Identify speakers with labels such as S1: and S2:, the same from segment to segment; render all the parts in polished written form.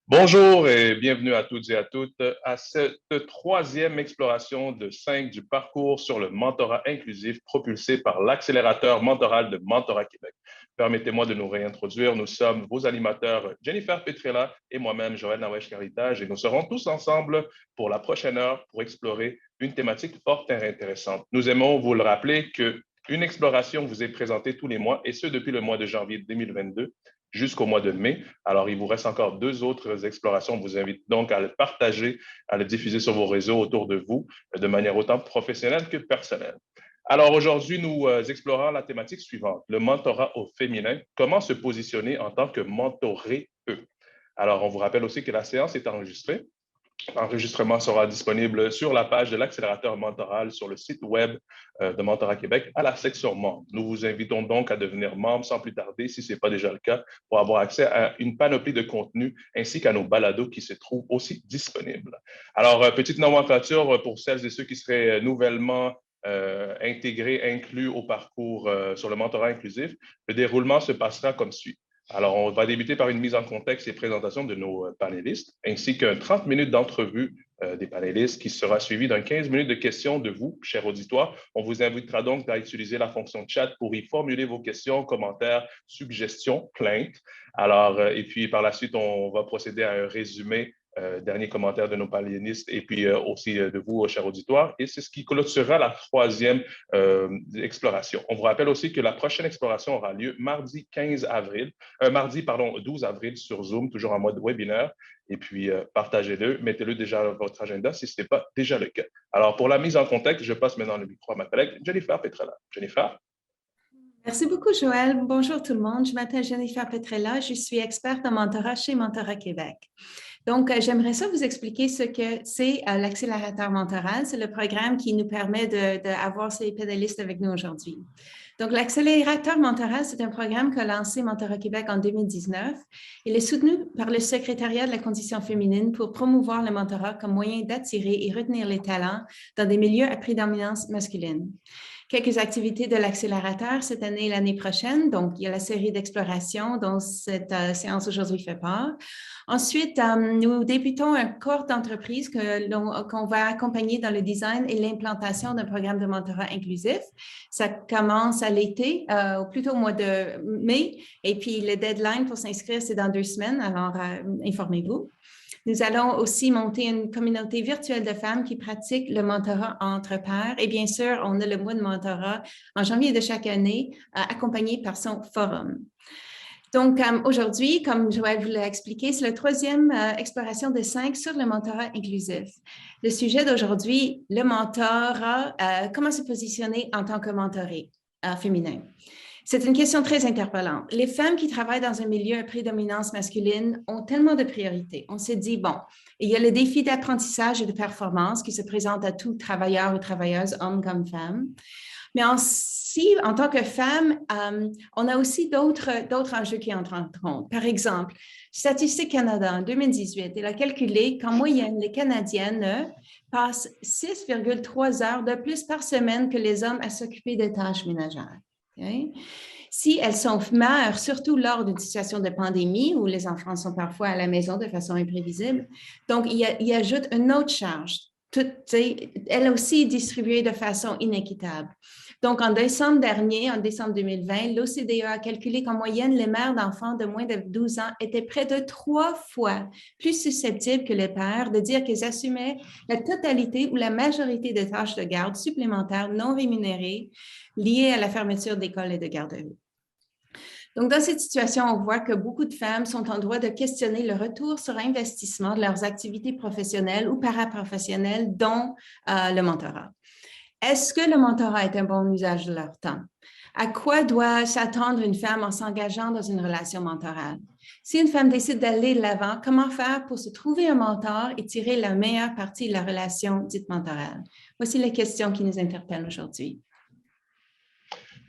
S1: Bonjour et bienvenue à toutes et à toutes à cette troisième exploration de 5 du parcours sur le mentorat inclusif propulsé par l'accélérateur mentoral de Mentorat Québec. Permettez-moi de nous réintroduire. Nous sommes vos animateurs Jennifer Petrella et moi-même Joël Nawesh-Caritage et nous serons tous ensemble pour la prochaine heure pour explorer une thématique forte et intéressante. Nous aimons vous le rappeler qu'une exploration vous est présentée tous les mois et ce depuis le mois de janvier 2022 jusqu'au mois de mai. Alors, il vous reste encore 2 autres explorations. On vous invite donc à le partager, à le diffuser sur vos réseaux autour de vous, de manière autant professionnelle que personnelle. Alors, aujourd'hui, nous explorons la thématique suivante, le mentorat au féminin. Comment se positionner en tant que mentoré eux? Alors, on vous rappelle aussi que la séance est enregistrée. L'enregistrement sera disponible sur la page de l'accélérateur mentoral sur le site web de Mentorat Québec à la section membres. Nous vous invitons donc à devenir membre sans plus tarder, si ce n'est pas déjà le cas, pour avoir accès à une panoplie de contenus ainsi qu'à nos balados qui se trouvent aussi disponibles. Alors, petite nomenclature pour celles et ceux qui seraient nouvellement intégrés, inclus au parcours sur le mentorat inclusif. Le déroulement se passera comme suit. Alors, on va débuter par une mise en contexte et présentation de nos panélistes, ainsi qu'un 30 minutes d'entrevue des panélistes qui sera suivi d'un 15 minutes de questions de vous, chers auditoires. On vous invitera donc à utiliser la fonction chat pour y formuler vos questions, commentaires, suggestions, plaintes. Alors, et puis par la suite, on va procéder à un résumé dernier commentaire de nos panélistes et puis aussi de vous, chers auditoires. Et c'est ce qui clôturera la troisième exploration. On vous rappelle aussi que la prochaine exploration aura lieu mardi 12 avril sur Zoom, toujours en mode webinaire. Et puis, partagez-le, mettez-le déjà dans votre agenda si ce n'est pas déjà le cas. Alors, pour la mise en contexte, je passe maintenant le micro à ma collègue Jennifer Petrella. Jennifer?
S2: Merci beaucoup, Joël. Bonjour tout le monde. Je m'appelle Jennifer Petrella. Je suis experte en mentorat chez Mentorat Québec. Donc, j'aimerais ça vous expliquer ce que c'est l'accélérateur mentoral. C'est le programme qui nous permet d'avoir ces pédalistes avec nous aujourd'hui. Donc, l'accélérateur mentoral, c'est un programme qu'a lancé Mentorat Québec en 2019. Il est soutenu par le secrétariat de la condition féminine pour promouvoir le mentorat comme moyen d'attirer et retenir les talents dans des milieux à prédominance masculine. Quelques activités de l'accélérateur cette année et l'année prochaine. Donc, il y a la série d'exploration dont cette séance aujourd'hui fait part. Ensuite, nous débutons un corps d'entreprise qu'on va accompagner dans le design et l'implantation d'un programme de mentorat inclusif. Ça commence à l'été, plutôt au mois de mai. Et puis, le deadline pour s'inscrire, c'est dans 2 semaines. Alors, informez-vous. Nous allons aussi monter une communauté virtuelle de femmes qui pratiquent le mentorat entre pairs. Et bien sûr, on a le mois de mentorat en janvier de chaque année, accompagné par son forum. Donc, aujourd'hui, comme Joël vous l'a expliqué, c'est la troisième exploration de 5 sur le mentorat inclusif. Le sujet d'aujourd'hui, le mentorat, comment se positionner en tant que mentoré féminin. C'est une question très interpellante. Les femmes qui travaillent dans un milieu à prédominance masculine ont tellement de priorités. On s'est dit, bon, il y a le défi d'apprentissage et de performance qui se présente à tout travailleur ou travailleuse, hommes comme femmes. Mais en tant que femme, on a aussi d'autres enjeux qui entrent en compte. Par exemple, Statistique Canada en 2018, elle a calculé qu'en moyenne, les Canadiennes passent 6,3 heures de plus par semaine que les hommes à s'occuper des tâches ménagères. Okay? Si elles sont mères, surtout lors d'une situation de pandémie où les enfants sont parfois à la maison de façon imprévisible, donc il ajoute une autre charge. Elle aussi distribuée de façon inéquitable. Donc, en décembre dernier, en décembre 2020, l'OCDE a calculé qu'en moyenne, les mères d'enfants de moins de 12 ans étaient près de 3 fois plus susceptibles que les pères de dire qu'ils assumaient la totalité ou la majorité des tâches de garde supplémentaires non rémunérées liées à la fermeture d'écoles et de garderies. Donc, dans cette situation, on voit que beaucoup de femmes sont en droit de questionner le retour sur investissement de leurs activités professionnelles ou paraprofessionnelles, dont le mentorat. Est-ce que le mentorat est un bon usage de leur temps? À quoi doit s'attendre une femme en s'engageant dans une relation mentorale? Si une femme décide d'aller de l'avant, comment faire pour se trouver un mentor et tirer la meilleure partie de la relation dite mentorale? Voici les questions qui nous interpellent aujourd'hui.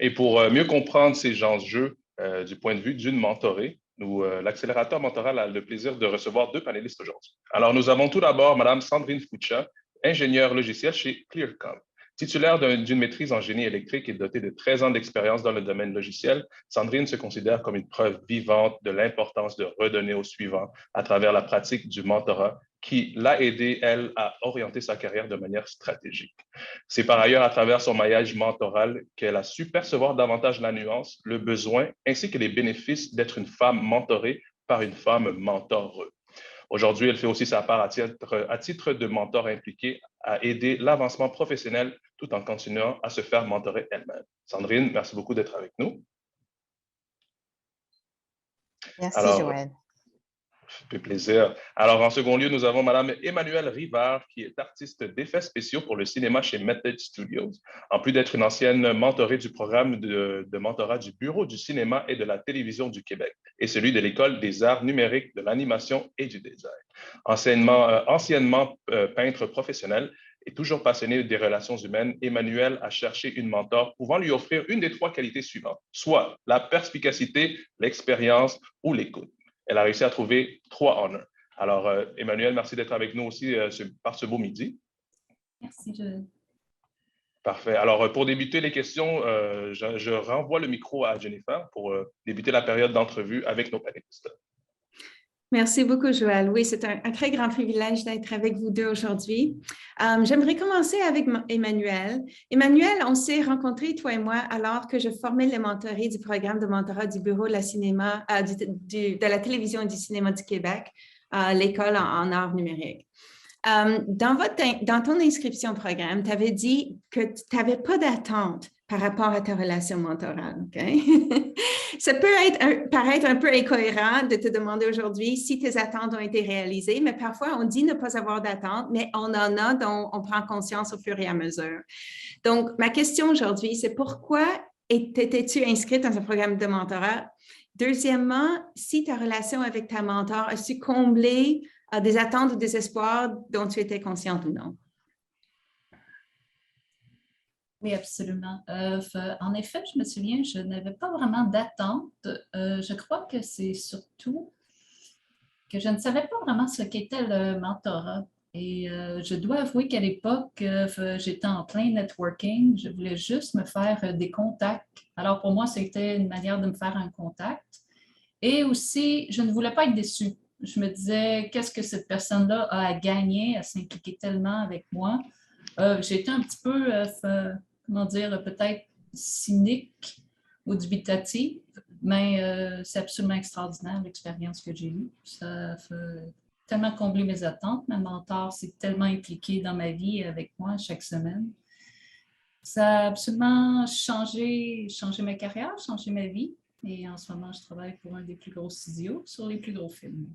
S1: Et pour mieux comprendre ces enjeux du point de vue d'une mentorée, l'accélérateur mentoral a le plaisir de recevoir 2 panélistes aujourd'hui. Alors, nous avons tout d'abord Mme Sandrine Foucha, ingénieure logicielle chez Clearcom. Titulaire d'une maîtrise en génie électrique et dotée de 13 ans d'expérience dans le domaine logiciel, Sandrine se considère comme une preuve vivante de l'importance de redonner au suivant à travers la pratique du mentorat qui l'a aidée, elle, à orienter sa carrière de manière stratégique. C'est par ailleurs à travers son maillage mentoral qu'elle a su percevoir davantage la nuance, le besoin ainsi que les bénéfices d'être une femme mentorée par une femme mentoreuse. Aujourd'hui, elle fait aussi sa part à titre de mentor impliqué à aider l'avancement professionnel tout en continuant à se faire mentorer elle-même. Sandrine, merci beaucoup d'être avec nous.
S3: Merci, Joël.
S1: Ça fait plaisir. Alors, en second lieu, nous avons Mme Emmanuelle Rivard, qui est artiste d'effets spéciaux pour le cinéma chez Method Studios. En plus d'être une ancienne mentorée du programme de mentorat du Bureau du cinéma et de la télévision du Québec et celui de l'École des arts numériques, de l'animation et du design. Anciennement peintre professionnel et toujours passionnée des relations humaines, Emmanuelle a cherché une mentor pouvant lui offrir une des 3 qualités suivantes, soit la perspicacité, l'expérience ou l'écoute. Elle a réussi à trouver 3 en 1. Alors, Emmanuelle, merci d'être avec nous aussi par ce beau midi.
S4: Merci, Joël.
S1: Parfait. Alors, pour débuter les questions, je renvoie le micro à Jennifer pour débuter la période d'entrevue avec nos panélistes.
S2: Merci beaucoup, Joël. Oui, c'est un très grand privilège d'être avec vous deux aujourd'hui. J'aimerais commencer avec Emmanuel. Emmanuel, on s'est rencontrés, toi et moi, alors que je formais les mentorés du programme de mentorat du Bureau de la cinéma, de la télévision et du cinéma du Québec, l'école en arts numériques. Dans ton inscription au programme, tu avais dit que tu n'avais pas d'attente par rapport à ta relation mentorale. Okay? Ça peut paraître un peu incohérent de te demander aujourd'hui si tes attentes ont été réalisées, mais parfois on dit ne pas avoir d'attente, mais on en a dont on prend conscience au fur et à mesure. Donc, ma question aujourd'hui, c'est pourquoi étais-tu inscrite dans un programme de mentorat? Deuxièmement, si ta relation avec ta mentor a su combler des attentes ou des espoirs dont tu étais consciente ou non?
S4: Oui, absolument. En effet, je me souviens, je n'avais pas vraiment d'attente. Je crois que c'est surtout que je ne savais pas vraiment ce qu'était le mentorat. Et je dois avouer qu'à l'époque, j'étais en plein networking. Je voulais juste me faire des contacts. Alors pour moi, c'était une manière de me faire un contact. Et aussi, je ne voulais pas être déçue. Je me disais, qu'est-ce que cette personne-là a à gagner à s'impliquer tellement avec moi? J'étais un petit peu, comment dire, peut-être cynique ou dubitative, mais c'est absolument extraordinaire l'expérience que j'ai eue. Ça a tellement comblé mes attentes. Ma mentor s'est tellement impliquée dans ma vie avec moi chaque semaine. Ça a absolument changé ma carrière, changé ma vie. Et en ce moment, je travaille pour un des plus gros studios sur les plus gros films.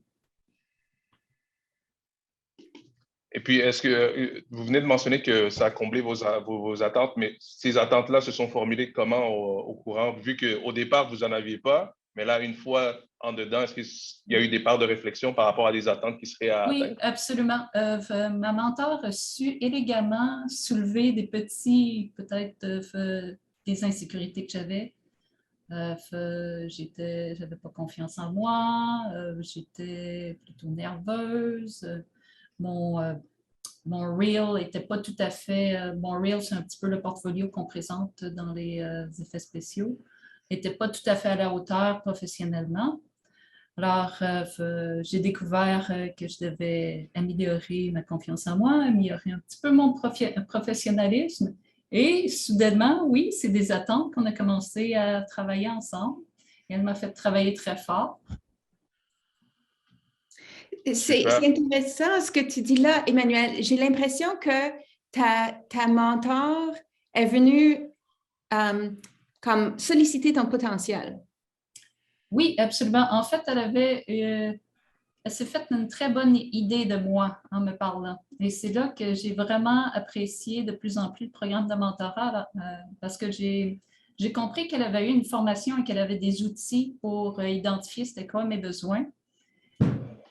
S1: Et puis, est-ce que vous venez de mentionner que ça a comblé vos attentes, mais ces attentes-là se sont formulées comment au courant, vu qu'au départ, vous n'en aviez pas, mais là, une fois en dedans, est-ce qu'il y a eu des parts de réflexion par rapport à des attentes qui seraient à atteindre?
S4: Oui, absolument. Ma mentor a su élégamment soulever des petits, peut-être, des insécurités que j'avais. J'avais pas confiance en moi, j'étais plutôt nerveuse. Mon reel n'était pas tout à fait... mon reel, c'est un petit peu le portfolio qu'on présente dans les effets spéciaux, n'était pas tout à fait à la hauteur professionnellement. Alors, j'ai découvert que je devais améliorer ma confiance en moi, améliorer un petit peu mon professionnalisme. Et soudainement, oui, c'est des attentes qu'on a commencé à travailler ensemble. Et elle m'a fait travailler très fort.
S2: C'est intéressant ce que tu dis là, Emmanuel. J'ai l'impression que ta mentor est venue comme solliciter ton potentiel.
S4: Oui, absolument. En fait, elle s'est faite une très bonne idée de moi en me parlant. Et c'est là que j'ai vraiment apprécié de plus en plus le programme de mentorat parce que j'ai compris qu'elle avait eu une formation et qu'elle avait des outils pour identifier c'était quoi mes besoins.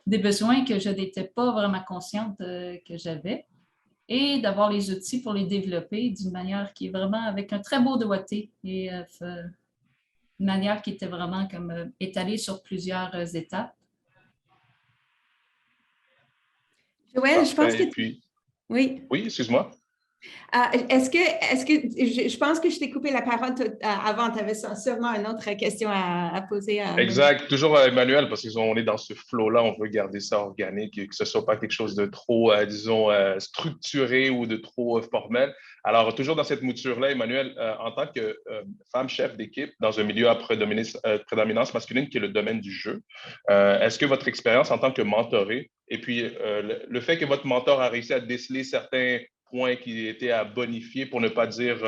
S4: Des besoins que je n'étais pas vraiment consciente que j'avais et d'avoir les outils pour les développer d'une manière qui est vraiment avec un très beau doigté et une manière qui était vraiment comme étalée sur plusieurs étapes.
S2: Joël, je pense que
S1: oui,
S2: oui.
S1: Oui, excuse-moi.
S2: Je pense que je t'ai coupé la parole avant, tu avais sûrement une autre question à poser à Monique.
S1: Exact, toujours Emmanuel, parce qu'on est dans ce flow-là, on veut garder ça organique et que ce ne soit pas quelque chose de trop, disons, structuré ou de trop formel. Alors, toujours dans cette mouture-là, Emmanuel, en tant que femme chef d'équipe dans un milieu à prédominance masculine qui est le domaine du jeu, est-ce que votre expérience en tant que mentoré et puis le fait que votre mentor a réussi à déceler certains points qui étaient à bonifier, pour ne pas dire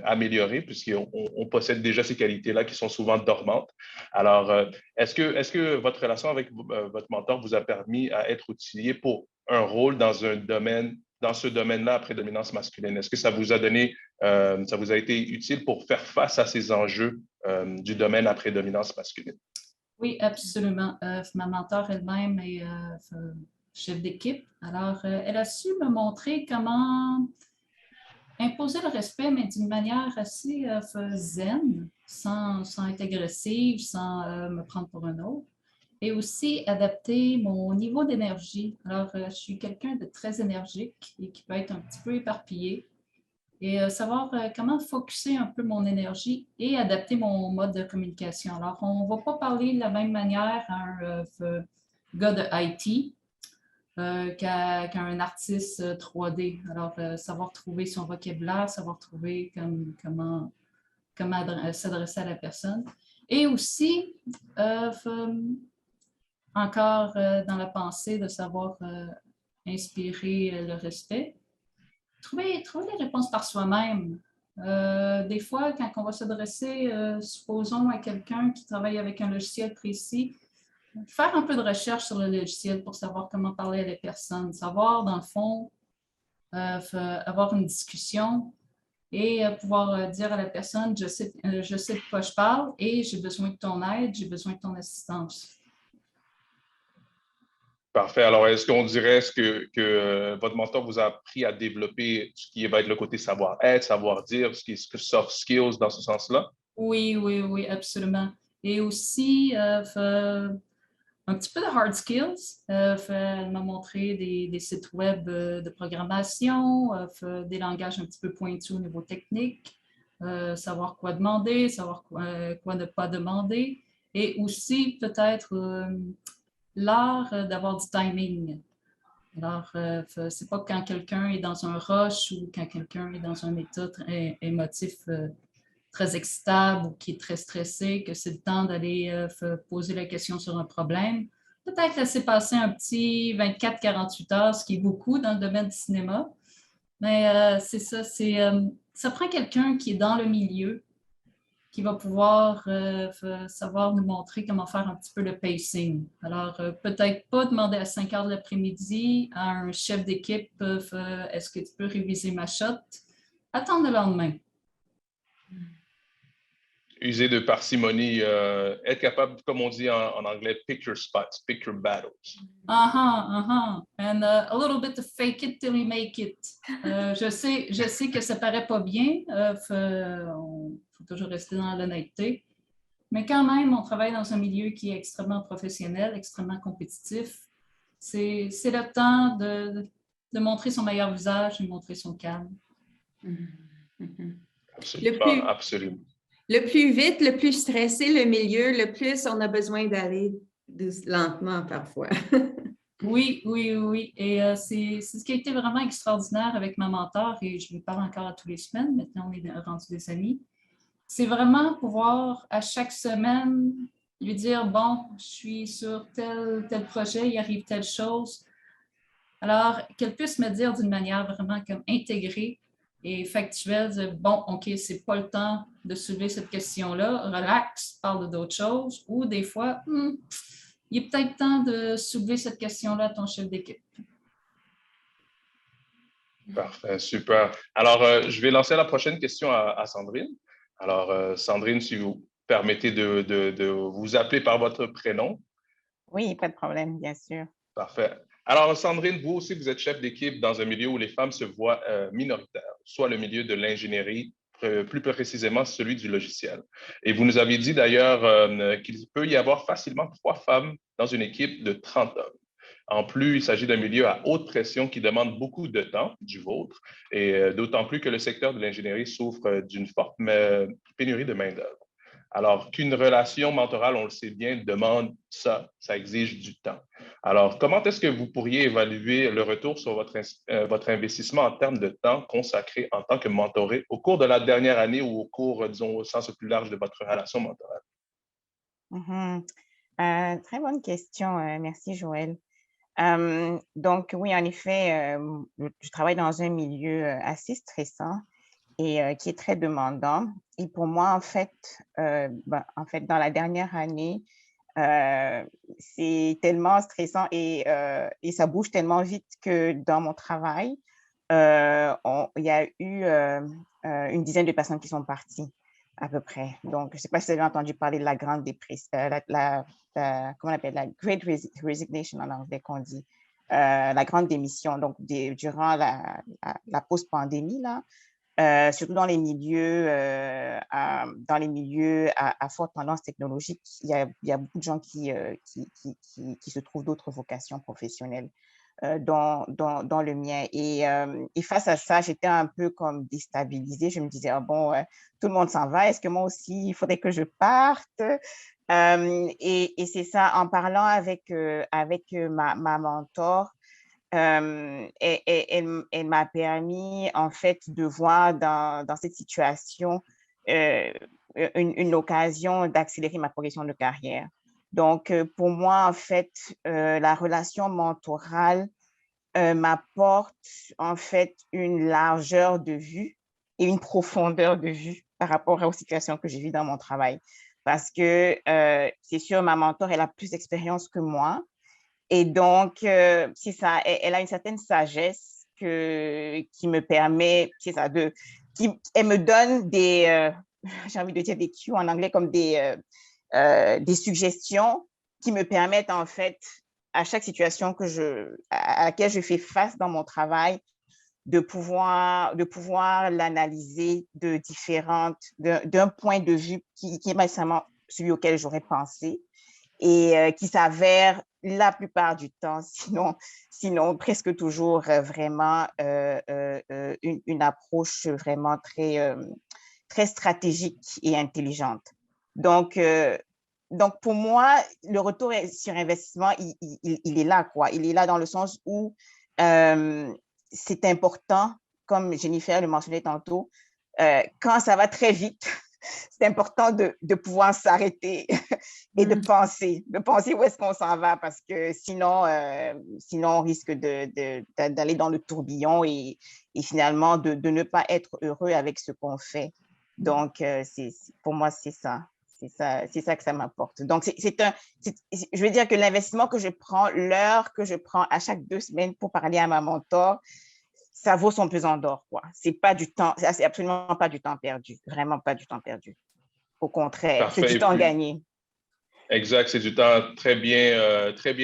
S1: améliorer, puisqu'on possède déjà ces qualités-là qui sont souvent dormantes. Alors, est-ce que votre relation avec votre mentor vous a permis à être outillé pour un rôle dans ce domaine-là à prédominance masculine? Est-ce que ça vous a donné, ça vous a été utile pour faire face à ces enjeux du domaine à prédominance masculine?
S4: Oui, absolument. Ma mentor elle-même est chef d'équipe. Alors, elle a su me montrer comment imposer le respect, mais d'une manière assez zen, sans être agressive, sans me prendre pour un autre. Et aussi adapter mon niveau d'énergie. Alors, je suis quelqu'un de très énergique et qui peut être un petit peu éparpillé. Et savoir comment focusser un peu mon énergie et adapter mon mode de communication. Alors, on ne va pas parler de la même manière à un gars de IT qu'à un artiste 3D. Alors, savoir trouver son vocabulaire, savoir trouver comment s'adresser à la personne. Et aussi, encore dans la pensée, de savoir inspirer le respect. Trouver les réponses par soi-même. Des fois, quand on va s'adresser, supposons, à quelqu'un qui travaille avec un logiciel précis, faire un peu de recherche sur le logiciel pour savoir comment parler à la personne, savoir, dans le fond, avoir une discussion et pouvoir dire à la personne, je sais de quoi je parle et j'ai besoin de ton aide, j'ai besoin de ton assistance.
S1: Parfait. Alors, est-ce qu'on dirait que votre mentor vous a appris à développer ce qui va être le côté savoir-être, savoir-dire, ce qui est soft skills dans ce sens-là?
S4: Oui, absolument. Et aussi, un petit peu de hard skills. Elle m'a montré des sites web de programmation, des langages un petit peu pointus au niveau technique, savoir quoi demander, savoir quoi ne pas demander. Et aussi, peut-être, l'art d'avoir du timing. Alors, c'est pas quand quelqu'un est dans un rush ou quand quelqu'un est dans un état très émotif très excitable ou qui est très stressé, que c'est le temps d'aller poser la question sur un problème. Peut-être laisser passer un petit 24-48 heures, ce qui est beaucoup dans le domaine du cinéma. Mais c'est ça, ça prend quelqu'un qui est dans le milieu, qui va pouvoir savoir nous montrer comment faire un petit peu le pacing. Alors, peut-être pas demander à 5 heures de l'après-midi à un chef d'équipe, est-ce que tu peux réviser ma shot? Attendre le lendemain.
S1: User de parcimonie, être capable, comme on dit en anglais, pick your spots, pick your battles.
S4: And a little bit of fake it till you make it. Je sais que ça paraît pas bien. Faut toujours rester dans l'honnêteté. Mais quand même, on travaille dans un milieu qui est extrêmement professionnel, extrêmement compétitif. C'est le temps de montrer son meilleur visage et de montrer son calme.
S1: Absolument, absolument.
S2: Le plus vite, le plus stressé le milieu, le plus on a besoin d'aller lentement parfois.
S4: Oui. Et c'est ce qui a été vraiment extraordinaire avec ma mentor, et je lui parle encore à tous les semaines. Maintenant, on est rendus des amis. C'est vraiment pouvoir, à chaque semaine, lui dire, bon, je suis sur tel projet, il arrive telle chose. Alors, qu'elle puisse me dire d'une manière vraiment comme intégrée et factuelle, bon, OK, c'est pas le temps de soulever cette question-là, relax, parle d'autres choses. Ou des fois, il est peut-être temps de soulever cette question-là à ton chef d'équipe.
S1: Parfait, super. Alors, je vais lancer la prochaine question à Sandrine. Alors, Sandrine, si vous permettez de vous appeler par votre prénom.
S3: Oui, pas de problème, bien sûr.
S1: Parfait. Alors, Sandrine, vous aussi, vous êtes chef d'équipe dans un milieu où les femmes se voient minoritaires, soit le milieu de l'ingénierie, plus précisément celui du logiciel. Et vous nous aviez dit d'ailleurs qu'il peut y avoir facilement 3 femmes dans une équipe de 30 hommes. En plus, il s'agit d'un milieu à haute pression qui demande beaucoup de temps, du vôtre, et d'autant plus que le secteur de l'ingénierie souffre d'une forte pénurie de main-d'œuvre. Alors qu'une relation mentorale, on le sait bien, demande ça, ça exige du temps. Alors, comment est-ce que vous pourriez évaluer le retour sur votre investissement en termes de temps consacré en tant que mentoré au cours de la dernière année ou au cours, disons, au sens le plus large de votre relation mentorale?
S3: Mhm. Très bonne question. Merci, Joël. Donc, oui, en effet, je travaille dans un milieu assez stressant et qui est très demandant. Et pour moi, en fait, dans la dernière année, c'est tellement stressant et ça bouge tellement vite que dans mon travail, il y a eu une dizaine de personnes qui sont parties à peu près. Donc, je ne sais pas si vous avez entendu parler de la grande dépression, comment on appelle, la Great Resignation en anglais qu'on dit, la grande démission. Donc, durant la post-pandémie, là, surtout dans les milieux, à forte tendance technologique, il y a beaucoup de gens qui se trouvent d'autres vocations professionnelles dans le mien. Et face à ça, j'étais un peu comme déstabilisée. Je me disais, ah bon, tout le monde s'en va. Est-ce que moi aussi, il faudrait que je parte? Et c'est ça, en parlant avec ma mentor, elle m'a permis, en fait, de voir dans cette situation une occasion d'accélérer ma progression de carrière. Donc, pour moi, en fait, la relation mentorale m'apporte, en fait, une largeur de vue et une profondeur de vue par rapport aux situations que j'ai vues dans mon travail. Parce que c'est sûr, ma mentor, elle a plus d'expérience que moi. Et donc, c'est ça, elle a une certaine sagesse qui me permet, c'est ça, elle me donne j'ai envie de dire des cues en anglais, comme des suggestions qui me permettent, en fait, à chaque situation à laquelle je fais face dans mon travail, de pouvoir l'analyser d'un point de vue qui est nécessairement celui auquel j'aurais pensé et qui s'avère la plupart du temps, sinon presque toujours vraiment une approche vraiment très stratégique et intelligente. Donc, pour moi, le retour sur investissement, il est là, quoi. Il est là dans le sens où c'est important, comme Jennifer le mentionnait tantôt, quand ça va très vite, c'est important de pouvoir s'arrêter et de penser où est-ce qu'on s'en va, parce que sinon on risque d'aller dans le tourbillon et finalement de ne pas être heureux avec ce qu'on fait. Donc, pour moi, c'est ça. C'est ça que ça m'apporte. Donc, je veux dire que l'investissement que je prends, l'heure que je prends à chaque 2 semaines pour parler à ma mentor, ça vaut son pesant d'or, quoi. C'est absolument pas du temps perdu. Vraiment pas du temps perdu. Au contraire, c'est
S1: Parfait.
S3: du temps gagné.
S1: Exact, c'est du temps très bien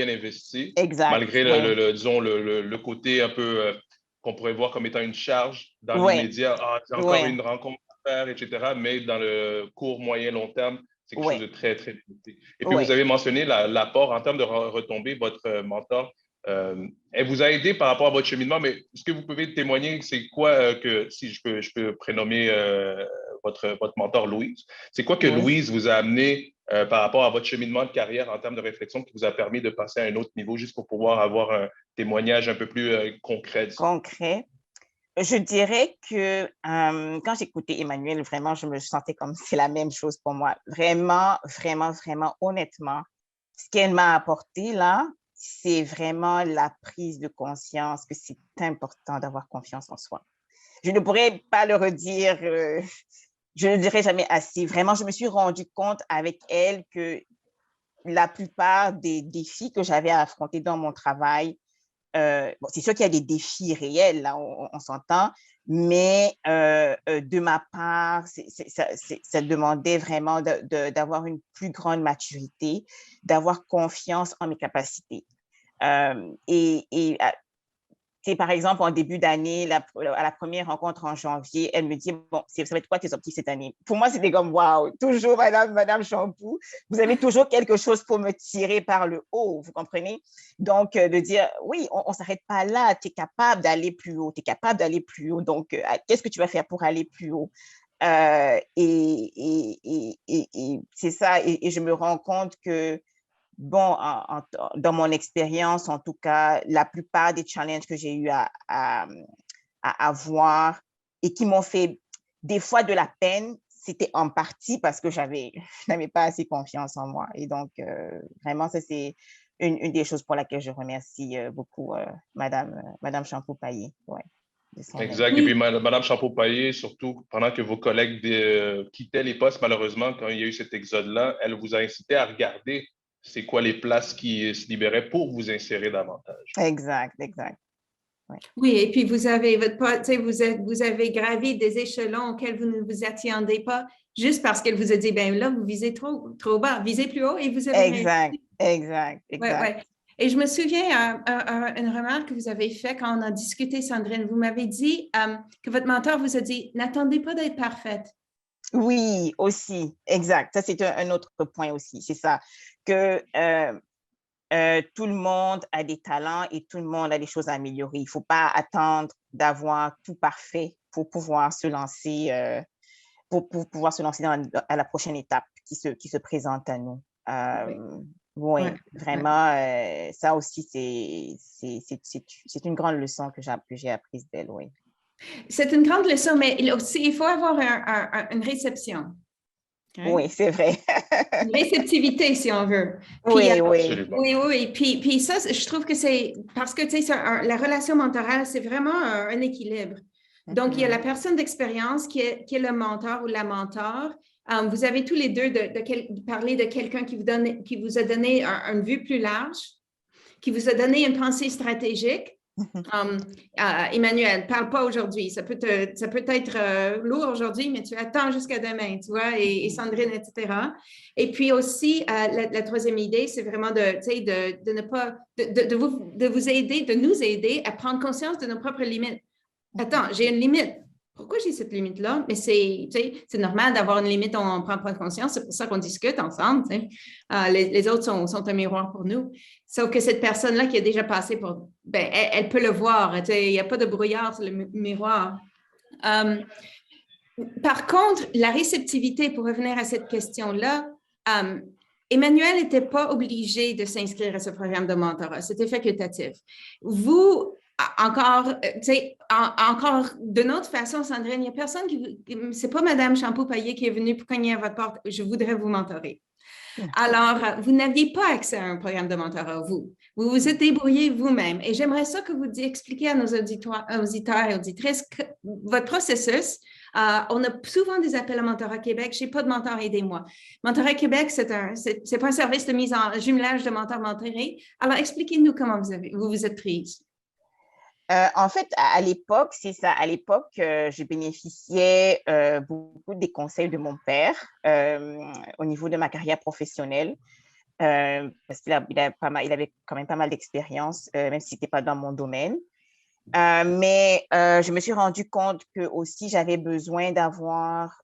S1: investi,
S3: Exact,
S1: malgré
S3: oui.
S1: disons, le côté un peu qu'on pourrait voir comme étant une charge dans
S3: Oui,
S1: l'immédiat. Ah, c'est encore
S3: oui,
S1: une rencontre à faire, etc. Mais dans le court, moyen, long terme, c'est quelque chose
S3: oui,
S1: de très, très limité. Et puis, vous
S3: oui.
S1: avez mentionné l'apport en termes de retombées, votre mentor, elle vous a aidé par rapport à votre cheminement, mais est-ce que vous pouvez témoigner, c'est quoi si je peux prénommer votre mentor Louise, c'est quoi que
S3: Oui.
S1: Louise vous a amené par rapport à votre cheminement de carrière en termes de réflexion qui vous a permis de passer à un autre niveau, juste pour pouvoir avoir un témoignage un peu plus concret?
S3: Concret. Je dirais que quand j'écoutais Emmanuel, vraiment, je me sentais comme si c'est la même chose pour moi. Vraiment, vraiment, vraiment, honnêtement, ce qu'elle m'a apporté là, c'est vraiment la prise de conscience que c'est important d'avoir confiance en soi. Je ne pourrais pas le redire, je ne le dirai jamais assez. Vraiment, je me suis rendu compte avec elle que la plupart des défis que j'avais à affronter dans mon travail, bon, c'est sûr qu'il y a des défis réels, là, on s'entend, mais de ma part, ça demandait vraiment d'avoir une plus grande maturité, d'avoir confiance en mes capacités. Et par exemple, en début d'année, à la première rencontre en janvier, elle me dit, bon, ça va être quoi tes objectifs cette année? Pour moi, c'était comme, waouh, toujours, Madame Champoux, vous avez toujours quelque chose pour me tirer par le haut, vous comprenez? Donc, de dire, oui, on ne s'arrête pas là, tu es capable d'aller plus haut, tu es capable d'aller plus haut. Donc, qu'est-ce que tu vas faire pour aller plus haut? Et c'est ça, et je me rends compte que, bon, dans mon expérience, en tout cas, la plupart des challenges que j'ai eu à avoir et qui m'ont fait des fois de la peine, c'était en partie parce que je n'avais pas assez confiance en moi. Et donc, vraiment, ça, c'est une des choses pour laquelle je remercie beaucoup Madame Champoux-Paillé. Ouais,
S1: Exact. Et puis, Madame Chapeau-Paillé, surtout pendant que vos collègues quittaient les postes, malheureusement, quand il y a eu cet exode-là, elle vous a incité à regarder c'est quoi les places qui se libéraient pour vous insérer davantage.
S3: Exact, exact.
S2: Ouais. Oui, et puis vous avez vous avez gravi des échelons auxquels vous ne vous attendez pas juste parce qu'elle vous a dit, ben là, vous visez trop bas, visez plus haut et vous avez
S3: réussi. Exact.
S2: Ouais, ouais. Et je me souviens une remarque que vous avez faite quand on a discuté, Sandrine. Vous m'avez dit que votre mentor vous a dit, n'attendez pas d'être parfaite.
S3: Oui, aussi, exact. Ça, c'est un autre point aussi, c'est ça, que tout le monde a des talents et tout le monde a des choses à améliorer. Il ne faut pas attendre d'avoir tout parfait pour pouvoir se lancer, pour pouvoir se lancer à la prochaine étape qui se présente à nous. Oui, vraiment, ça aussi, c'est une grande leçon que j'ai apprise d'elle, oui.
S2: C'est une grande leçon, mais il faut avoir une réception.
S3: Okay? Oui, c'est vrai.
S2: Une réceptivité, si on veut.
S3: Puis,
S2: oui. Puis ça, je trouve que c'est parce que, tu sais, la relation mentorale, c'est vraiment un équilibre. Donc, il y a la personne d'expérience qui est le mentor ou la mentor. Vous avez tous les deux de parler de quelqu'un qui vous a donné une vue plus large, qui vous a donné une pensée stratégique. Emmanuel, parle pas aujourd'hui. Ça peut être lourd aujourd'hui, mais tu attends jusqu'à demain, tu vois, et Sandrine, etc. Et puis aussi, la troisième idée, c'est vraiment de ne pas, de vous aider, de nous aider à prendre conscience de nos propres limites. Attends, j'ai une limite. Pourquoi j'ai cette limite-là? Mais c'est normal d'avoir une limite, on prend pas conscience, c'est pour ça qu'on discute ensemble. Les autres sont un miroir pour nous. Sauf que cette personne-là qui a déjà passé pour... Ben, elle peut le voir, il n'y a pas de brouillard sur le miroir. Par contre, la réceptivité, pour revenir à cette question-là, Emmanuel n'était pas obligé de s'inscrire à ce programme de mentorat, c'était facultatif. Vous... Encore d'une autre façon, Sandrine, il n'y a personne c'est pas Madame Champoux-Paillé qui est venue pour cogner à votre porte. Je voudrais vous mentorer. Alors, vous n'aviez pas accès à un programme de mentorat, vous. Vous vous êtes débrouillé vous-même. Et j'aimerais ça que vous expliquiez à nos auditeurs et auditrices votre processus. On a souvent des appels à Mentorat Québec. Je n'ai pas de mentor, aidez-moi. Mentorat Québec, c'est pas un service de mise en jumelage de mentors mentorés. Alors, expliquez-nous comment vous vous êtes prise.
S3: En fait, à l'époque, c'est ça. À l'époque, je bénéficiais beaucoup des conseils de mon père au niveau de ma carrière professionnelle parce qu'il avait quand même pas mal d'expérience, même si ce n'était pas dans mon domaine. Mais je me suis rendu compte que aussi j'avais besoin d'avoir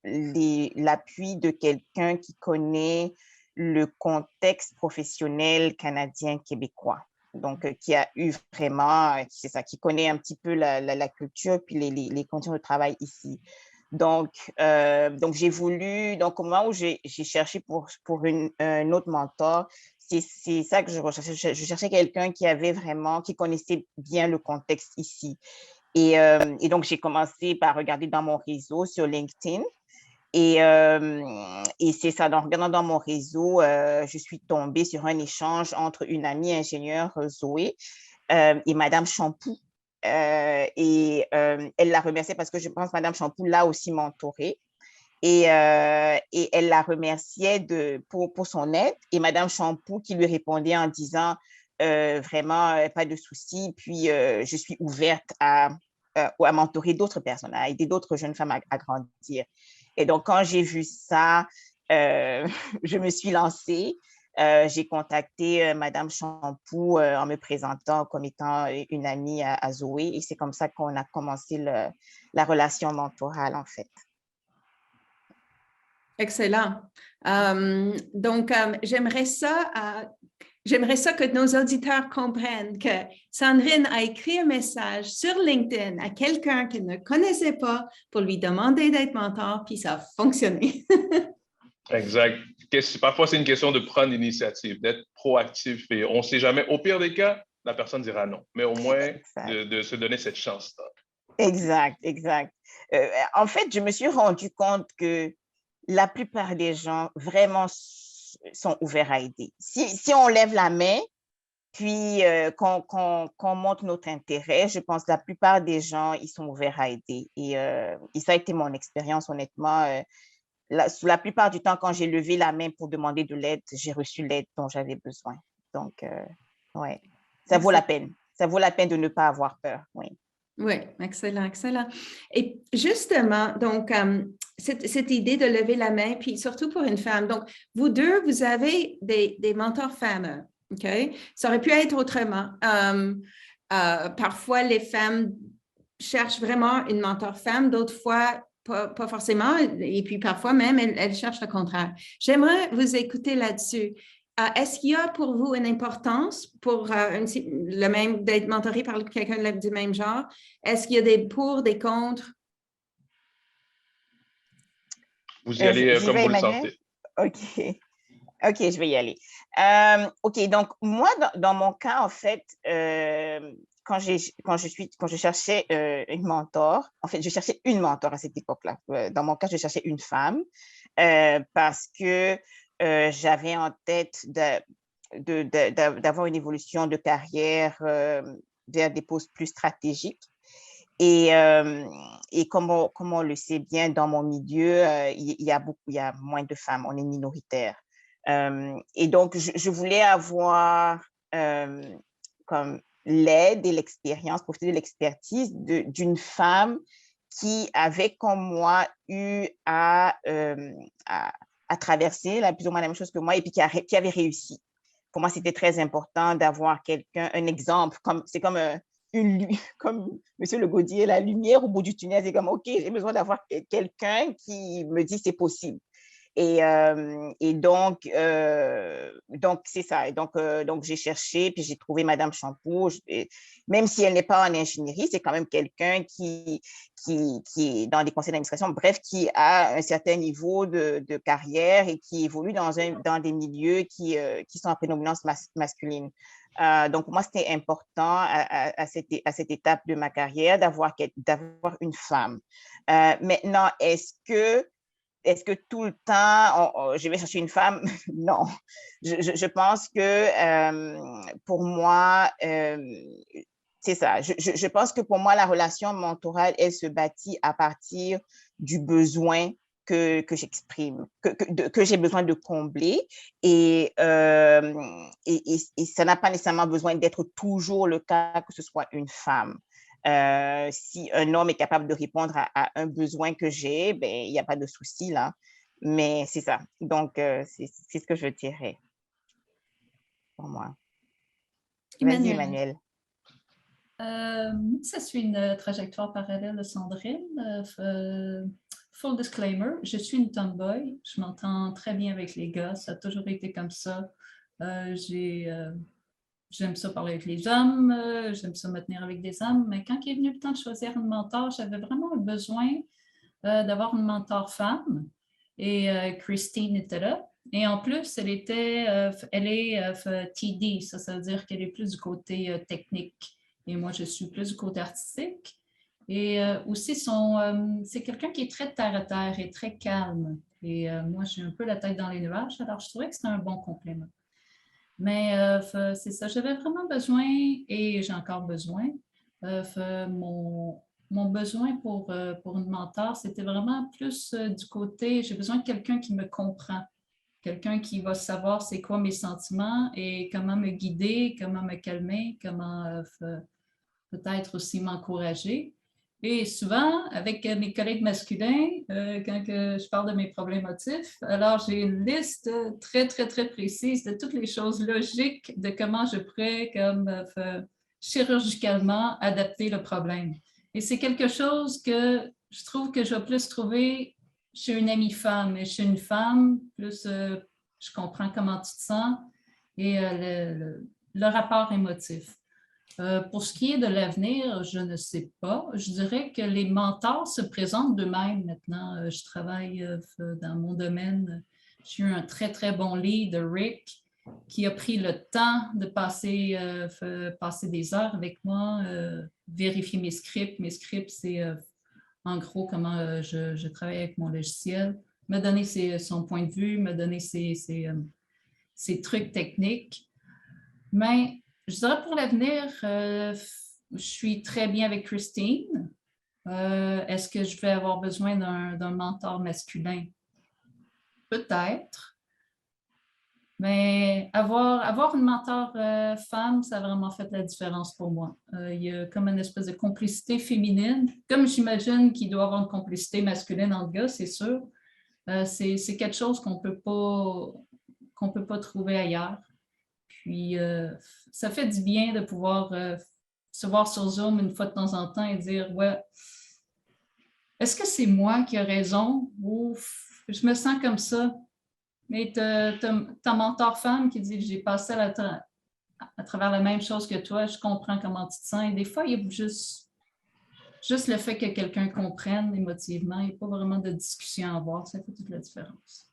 S3: l'appui de quelqu'un qui connaît le contexte professionnel canadien-québécois. Donc, qui a eu vraiment, c'est ça, qui connaît un petit peu la culture puis les conditions de travail ici. Donc j'ai voulu, donc au moment où j'ai cherché pour un autre mentor, c'est ça que je recherchais. Je cherchais quelqu'un qui connaissait bien le contexte ici. Et donc, j'ai commencé par regarder dans mon réseau sur LinkedIn. Et c'est ça, en regardant dans mon réseau, je suis tombée sur un échange entre une amie ingénieure, Zoé, et Madame Champoux. Et elle la remerciait parce que je pense que Madame Champoux l'a aussi mentorée. Et elle la remerciait pour son aide. Et Madame Champoux qui lui répondait en disant vraiment, pas de souci, puis je suis ouverte à mentorer d'autres personnes, à aider d'autres jeunes femmes à grandir. Et donc, quand j'ai vu ça, je me suis lancée. j'ai contacté Madame Champoux en me présentant comme étant une amie à Zoé et c'est comme ça qu'on a commencé la relation mentorale en fait.
S2: Excellent. Donc, j'aimerais ça que nos auditeurs comprennent que Sandrine a écrit un message sur LinkedIn à quelqu'un qu'elle ne connaissait pas pour lui demander d'être mentor, puis ça a fonctionné.
S1: Exact. Parfois, c'est une question de prendre l'initiative, d'être proactif. Et on ne sait jamais. Au pire des cas, la personne dira non. Mais au moins, de se donner cette chance-là.
S3: Exact, exact. En fait, je me suis rendu compte que la plupart des gens vraiment sont ouverts à aider. Si on lève la main, puis qu'on montre notre intérêt, je pense que la plupart des gens, ils sont ouverts à aider. Et ça a été mon expérience, honnêtement. La plupart du temps, quand j'ai levé la main pour demander de l'aide, j'ai reçu l'aide dont j'avais besoin. Donc, ouais, ça vaut la peine. Ça vaut la peine de ne pas avoir peur, oui.
S2: Oui, excellent, excellent. Et justement, donc, cette idée de lever la main, puis surtout pour une femme. Donc, vous deux, vous avez des mentors femmes, OK? Ça aurait pu être autrement. Parfois, les femmes cherchent vraiment une mentor femme, d'autres fois, pas forcément, et puis parfois même, elles cherchent le contraire. J'aimerais vous écouter là-dessus. Est-ce qu'il y a pour vous une importance pour le même d'être mentoré par quelqu'un du même genre? Est-ce qu'il y a des pour, des contre?
S1: Vous y allez comme vous le sentez.
S3: OK, je vais y aller. OK, donc moi, dans mon cas, en fait, quand je cherchais une mentor, en fait, je cherchais une mentor à cette époque-là. Dans mon cas, je cherchais une femme parce que j'avais en tête d'avoir une évolution de carrière vers des postes plus stratégiques. Et comme on le sait bien, dans mon milieu, il y a moins de femmes, on est minoritaire. Et donc, je voulais avoir comme l'aide et l'expérience, profiter de l'expertise d'une femme qui avait, comme moi, eu à traverser plus ou moins la même chose que moi et puis qui avait réussi. Pour moi, c'était très important d'avoir quelqu'un, un exemple, c'est comme comme M. Le Gaudier, la lumière au bout du tunnel, c'est comme, OK, j'ai besoin d'avoir quelqu'un qui me dit c'est possible. Et donc, c'est ça. Et donc, j'ai cherché, puis j'ai trouvé Madame Champoux. Même si elle n'est pas en ingénierie, c'est quand même quelqu'un qui est dans des conseils d'administration, bref, qui a un certain niveau de carrière et qui évolue dans des milieux qui sont à prédominance masculine. Donc, pour moi, c'était important à cette étape de ma carrière d'avoir une femme. Maintenant, est-ce que tout le temps, je vais chercher une femme? Non. Je pense que pour moi, c'est ça. Je pense que pour moi, la relation mentorale, elle se bâtit à partir du besoin que j'exprime, que j'ai besoin de combler. Et ça n'a pas nécessairement besoin d'être toujours le cas que ce soit une femme. Si un homme est capable de répondre à un besoin que j'ai, ben, il n'y a pas de souci là. Mais c'est ça. Donc, c'est ce que je dirais pour moi. Vas-y, Emmanuel.
S4: Ça suit une trajectoire parallèle de Sandrine. Full disclaimer, je suis une tomboy. Je m'entends très bien avec les gars. Ça a toujours été comme ça. J'aime ça parler avec les hommes, j'aime ça me tenir avec des hommes, mais quand il est venu le temps de choisir une mentor, j'avais vraiment besoin d'avoir une mentor femme et Christine était là. Et en plus, elle est TD, ça veut dire qu'elle est plus du côté technique et moi, je suis plus du côté artistique. Et aussi, c'est quelqu'un qui est très terre à terre et très calme. Et moi, j'ai un peu la tête dans les nuages, alors je trouvais que c'était un bon complément. Mais c'est ça, j'avais vraiment besoin et j'ai encore besoin. Mon besoin pour une mentor, c'était vraiment plus du côté, j'ai besoin de quelqu'un qui me comprend, quelqu'un qui va savoir c'est quoi mes sentiments et comment me guider, comment me calmer, comment peut-être aussi m'encourager. Et souvent, avec mes collègues masculins, quand je parle de mes problèmes émotifs, alors j'ai une liste très, très, très précise de toutes les choses logiques de comment je pourrais, chirurgicalement, adapter le problème. Et c'est quelque chose que je trouve que je vais plus trouver chez une amie femme. Et chez une femme, plus je comprends comment tu te sens et le rapport émotif. Pour ce qui est de l'avenir, je ne sais pas. Je dirais que les mentors se présentent d'eux-mêmes maintenant. Je travaille dans mon domaine. J'ai eu un très, très bon lead, Rick, qui a pris le temps de passer des heures avec moi, vérifier mes scripts. Mes scripts, c'est en gros comment je travaille avec mon logiciel, me donner son point de vue, me donner ses trucs techniques. Mais je dirais pour l'avenir, je suis très bien avec Christine. Est-ce que je vais avoir besoin d'un mentor masculin? Peut-être. Mais avoir une mentor femme, ça a vraiment fait la différence pour moi. Il y a comme une espèce de complicité féminine. Comme j'imagine qu'il doit y avoir une complicité masculine entre gars, c'est sûr. C'est quelque chose qu'on ne peut pas trouver ailleurs. Puis, ça fait du bien de pouvoir se voir sur Zoom une fois de temps en temps et dire, ouais, est-ce que c'est moi qui ai raison ou je me sens comme ça? Mais ta mentor femme qui dit, j'ai passé à travers la même chose que toi, je comprends comment tu te sens. Et des fois, il y a juste le fait que quelqu'un comprenne émotivement, il n'y a pas vraiment de discussion à avoir, ça fait toute la différence.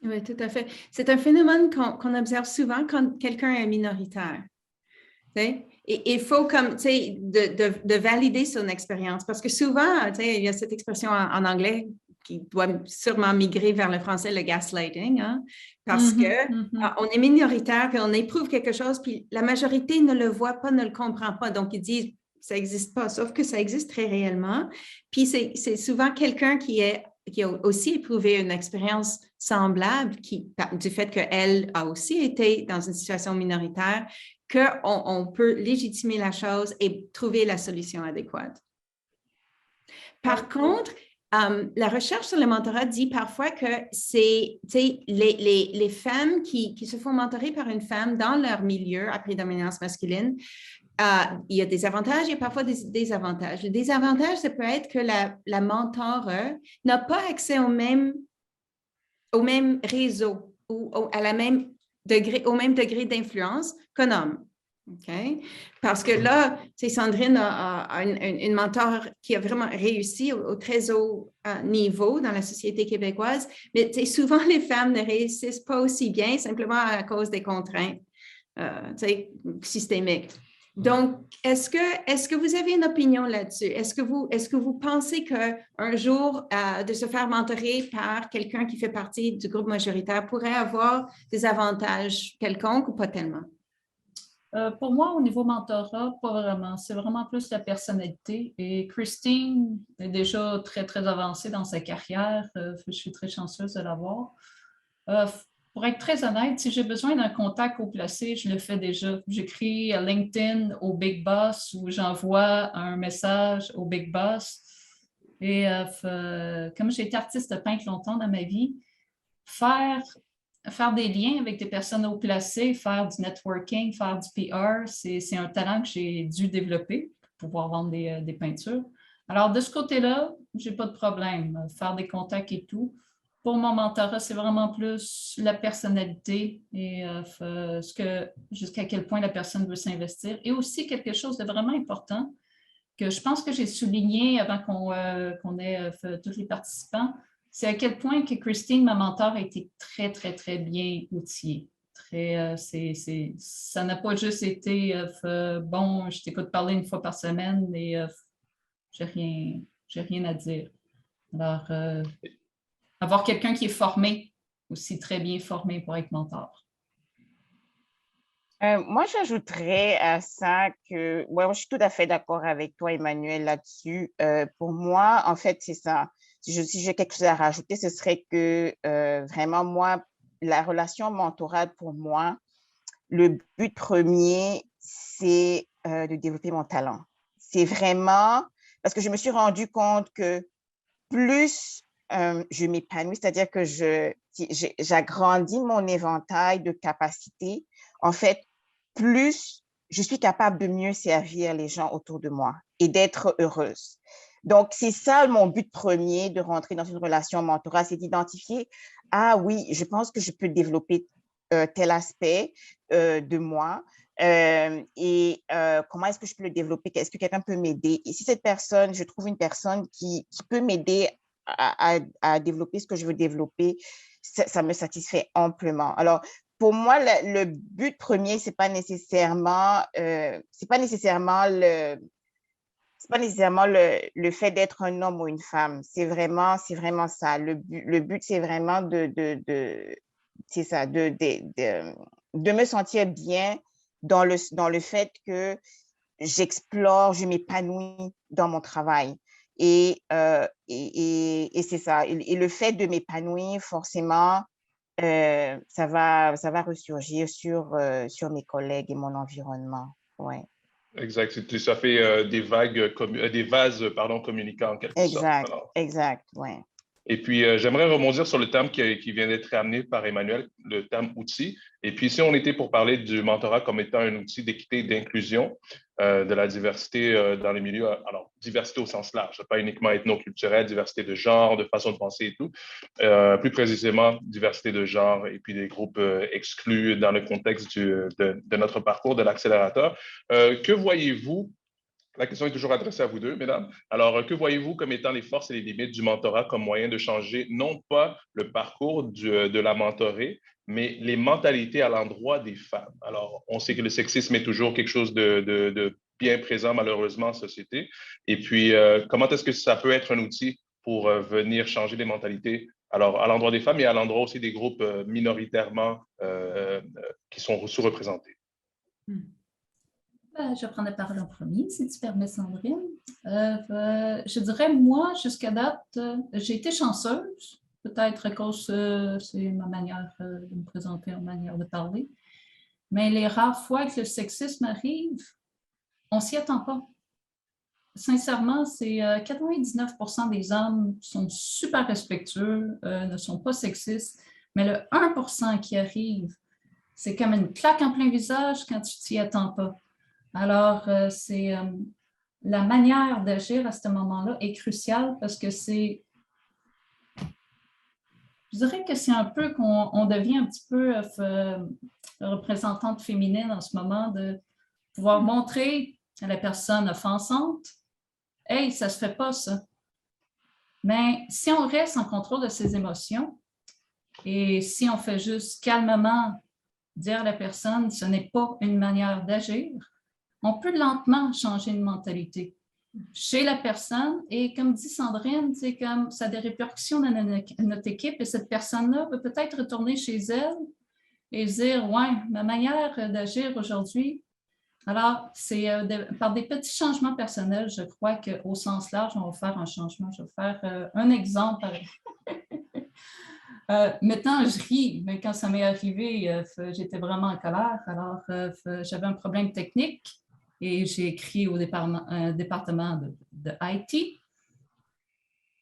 S2: Oui, tout à fait. C'est un phénomène qu'on observe souvent quand quelqu'un est minoritaire. Et il faut de valider son expérience parce que souvent, il y a cette expression en anglais qui doit sûrement migrer vers le français, le gaslighting, hein, parce qu'on est minoritaire, puis on éprouve quelque chose, puis la majorité ne le voit pas, ne le comprend pas. Donc, ils disent, ça n'existe pas, sauf que ça existe très réellement. Puis, c'est souvent quelqu'un qui a aussi éprouvé une expérience semblable du fait qu'elle a aussi été dans une situation minoritaire, qu'on peut légitimer la chose et trouver la solution adéquate. Par contre, la recherche sur le mentorat dit parfois que c'est les femmes qui se font mentorer par une femme dans leur milieu à prédominance masculine, il y a des avantages et parfois des désavantages. Le désavantage, ça peut être que la mentor n'a pas accès au même réseau ou au même degré d'influence qu'un homme. Okay? Parce que là, Sandrine a une mentor qui a vraiment réussi au très haut niveau dans la société québécoise, mais souvent les femmes ne réussissent pas aussi bien simplement à cause des contraintes systémiques. Donc, est-ce que vous avez une opinion là-dessus? Est-ce que vous pensez qu'un jour, de se faire mentorer par quelqu'un qui fait partie du groupe majoritaire pourrait avoir des avantages quelconques ou pas tellement?
S4: Pour moi, au niveau mentorat, pas vraiment. C'est vraiment plus la personnalité. Et Christine est déjà très, très avancée dans sa carrière. Je suis très chanceuse de l'avoir. Pour être très honnête, si j'ai besoin d'un contact haut placé, je le fais déjà. J'écris à LinkedIn au Big Boss ou j'envoie un message au Big Boss. Et comme j'ai été artiste peintre longtemps dans ma vie, faire des liens avec des personnes haut placées, faire du networking, faire du PR, c'est un talent que j'ai dû développer pour pouvoir vendre des peintures. Alors, de ce côté-là, je n'ai pas de problème. Faire des contacts et tout. Pour mon mentorat, c'est vraiment plus la personnalité et jusqu'à quel point la personne veut s'investir. Et aussi quelque chose de vraiment important que je pense que j'ai souligné avant qu'on ait tous les participants, c'est à quel point que Christine, ma mentor, a été très, très, très bien outillée. Ça n'a pas juste été bon, je t'écoute parler une fois par semaine et j'ai rien à dire. Alors, avoir quelqu'un qui est formé, aussi très bien formé pour être mentor.
S3: Moi, j'ajouterais à ça que, ouais, je suis tout à fait d'accord avec toi, Emmanuel, là-dessus. Pour moi, en fait, c'est ça. Si j'ai quelque chose à rajouter, ce serait que vraiment, moi, la relation mentorale, pour moi, le but premier, c'est de développer mon talent. C'est vraiment parce que je me suis rendu compte que plus je m'épanouis, c'est-à-dire que j'agrandis mon éventail de capacités, en fait, plus je suis capable de mieux servir les gens autour de moi et d'être heureuse. Donc, c'est ça mon but premier de rentrer dans une relation mentorat, c'est d'identifier, ah oui, je pense que je peux développer tel aspect de moi et comment est-ce que je peux le développer? Est-ce que quelqu'un peut m'aider? Et si cette personne, je trouve une personne qui peut m'aider à développer ce que je veux développer, ça me satisfait amplement. Alors, pour moi, le but premier, c'est pas nécessairement le fait d'être un homme ou une femme. C'est vraiment ça. Le but, c'est vraiment c'est ça, de me sentir bien dans le fait que j'explore, je m'épanouis dans mon travail. Et c'est ça. Et le fait de m'épanouir, forcément, ça va ressurgir sur mes collègues et mon environnement. Ouais.
S1: Exact. Ça fait des vases, communicants en quelque sorte. Alors.
S3: Exact, ouais.
S1: Et puis, j'aimerais rebondir sur le terme qui vient d'être amené par Emmanuel, le terme outil. Et puis, si on était pour parler du mentorat comme étant un outil d'équité et d'inclusion, de la diversité dans les milieux, alors diversité au sens large, pas uniquement ethnoculturelle, diversité de genre, de façon de penser et tout, plus précisément diversité de genre et puis des groupes exclus dans le contexte de notre parcours de l'accélérateur. Que voyez-vous? La question est toujours adressée à vous deux, mesdames. Alors, que voyez-vous comme étant les forces et les limites du mentorat comme moyen de changer non pas le parcours de la mentorée, mais les mentalités à l'endroit des femmes? Alors, on sait que le sexisme est toujours quelque chose de bien présent, malheureusement, en société. Et puis, comment est-ce que ça peut être un outil pour venir changer les mentalités? Alors, à l'endroit des femmes et à l'endroit aussi des groupes minoritairement qui sont sous-représentés.
S4: Je prends la parole en premier, si tu permets, Sandrine. Je dirais, moi, jusqu'à date, j'ai été chanceuse, peut-être à cause, c'est ma manière de me présenter, ma manière de parler, mais les rares fois que le sexisme arrive, on ne s'y attend pas. Sincèrement, c'est 99% des hommes sont super respectueux, ne sont pas sexistes, mais le 1% qui arrive, c'est comme une claque en plein visage quand tu t'y attends pas. Alors, c'est la manière d'agir à ce moment-là est cruciale parce que je dirais que c'est un peu qu'on devient un petit peu représentante féminine en ce moment, de pouvoir montrer à la personne offensante, « Hey, ça se fait pas ça ». Mais si on reste en contrôle de ses émotions et si on fait juste calmement dire à la personne, ce n'est pas une manière d'agir, on peut lentement changer une mentalité chez la personne. Et comme dit Sandrine, c'est comme ça a des répercussions dans notre équipe et cette personne-là peut peut-être retourner chez elle et dire, ouais, ma manière d'agir aujourd'hui. Alors, c'est par des petits changements personnels, je crois qu'au sens large, on va faire un changement. Je vais faire un exemple. Maintenant, je ris, mais quand ça m'est arrivé, j'étais vraiment en colère. Alors, j'avais un problème technique. Et j'ai écrit au département de IT.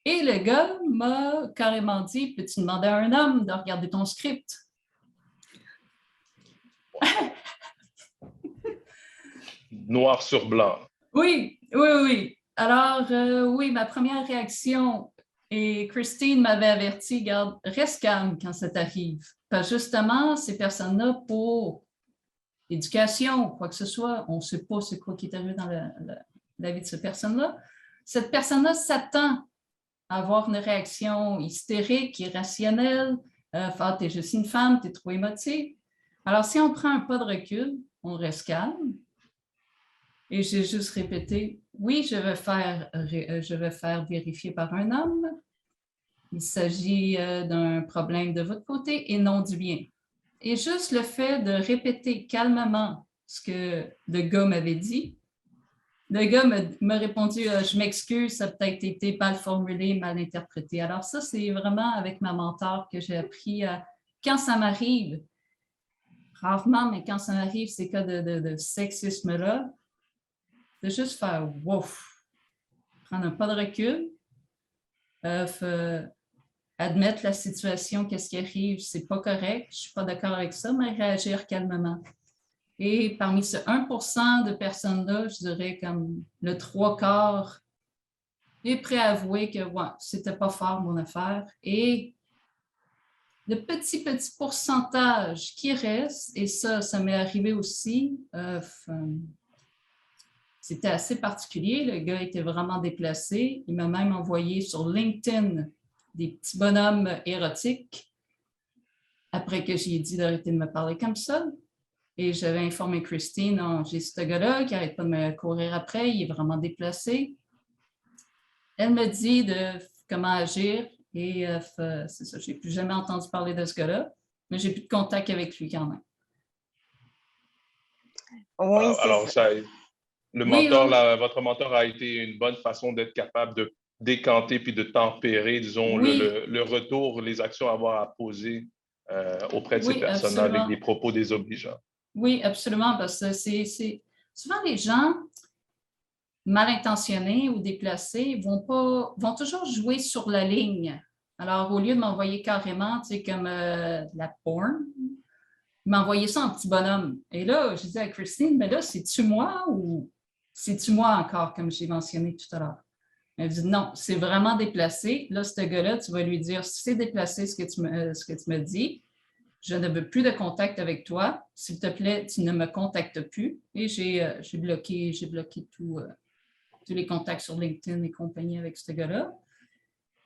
S4: Et le gars m'a carrément dit, peux-tu demander à un homme de regarder ton script?
S1: Noir sur blanc.
S4: Oui. Alors, oui, ma première réaction, et Christine m'avait averti, garde, reste calme quand ça t'arrive. Parce que justement, ces personnes-là, pour éducation ou quoi que ce soit, on ne sait pas c'est quoi qui est arrivé dans la vie de cette personne-là. Cette personne-là s'attend à avoir une réaction hystérique, irrationnelle, t'es juste une femme, t'es trop émotive. Alors, si on prend un pas de recul, on reste calme. Et j'ai juste répété, oui, je vais faire vérifier par un homme. Il s'agit d'un problème de votre côté et non du mien. Et juste le fait de répéter calmement ce que le gars m'avait dit, le gars m'a répondu « Je m'excuse, ça a peut-être été mal formulé, mal interprété ». Alors ça, c'est vraiment avec ma mentor que j'ai appris quand ça m'arrive, rarement, mais quand ça m'arrive, ces cas de sexisme-là, de juste faire « Wouf ». prendre un pas de recul, admettre la situation, qu'est-ce qui arrive, c'est pas correct, je suis pas d'accord avec ça, mais réagir calmement. Et parmi ce 1% de personnes-là, je dirais comme le 3/4 est prêt à avouer que ouais, c'était pas fort mon affaire. Et le petit pourcentage qui reste, et ça m'est arrivé aussi, c'était assez particulier. Le gars était vraiment déplacé. Il m'a même envoyé sur LinkedIn des petits bonhommes érotiques après que j'ai dit d'arrêter de me parler comme ça. Et j'avais informé Christine, non, j'ai ce gars-là qui n'arrête pas de me courir après, il est vraiment déplacé. Elle me dit de comment agir et c'est ça, je n'ai plus jamais entendu parler de ce gars-là, mais j'ai plus de contact avec lui quand même.
S3: Oui, c'est
S1: Alors,
S3: ça.
S1: Votre mentor a été une bonne façon d'être capable de décanter puis de tempérer, disons, le retour, les actions à avoir à poser auprès de ces personnes-là avec des propos désobligeants.
S4: Oui, absolument, parce que c'est souvent les gens mal intentionnés ou déplacés vont toujours jouer sur la ligne. Alors, au lieu de m'envoyer carrément, tu sais, comme la porn, il m'a envoyé ça en petit bonhomme. Et là, je disais à Christine, mais là, c'est-tu moi ou c'est-tu moi encore, comme j'ai mentionné tout à l'heure? Elle dit non, c'est vraiment déplacé. Là, ce gars-là, tu vas lui dire, c'est déplacé ce que tu me dis. Je ne veux plus de contact avec toi. S'il te plaît, tu ne me contactes plus. Et j'ai bloqué tous les contacts sur LinkedIn et compagnie avec ce gars-là.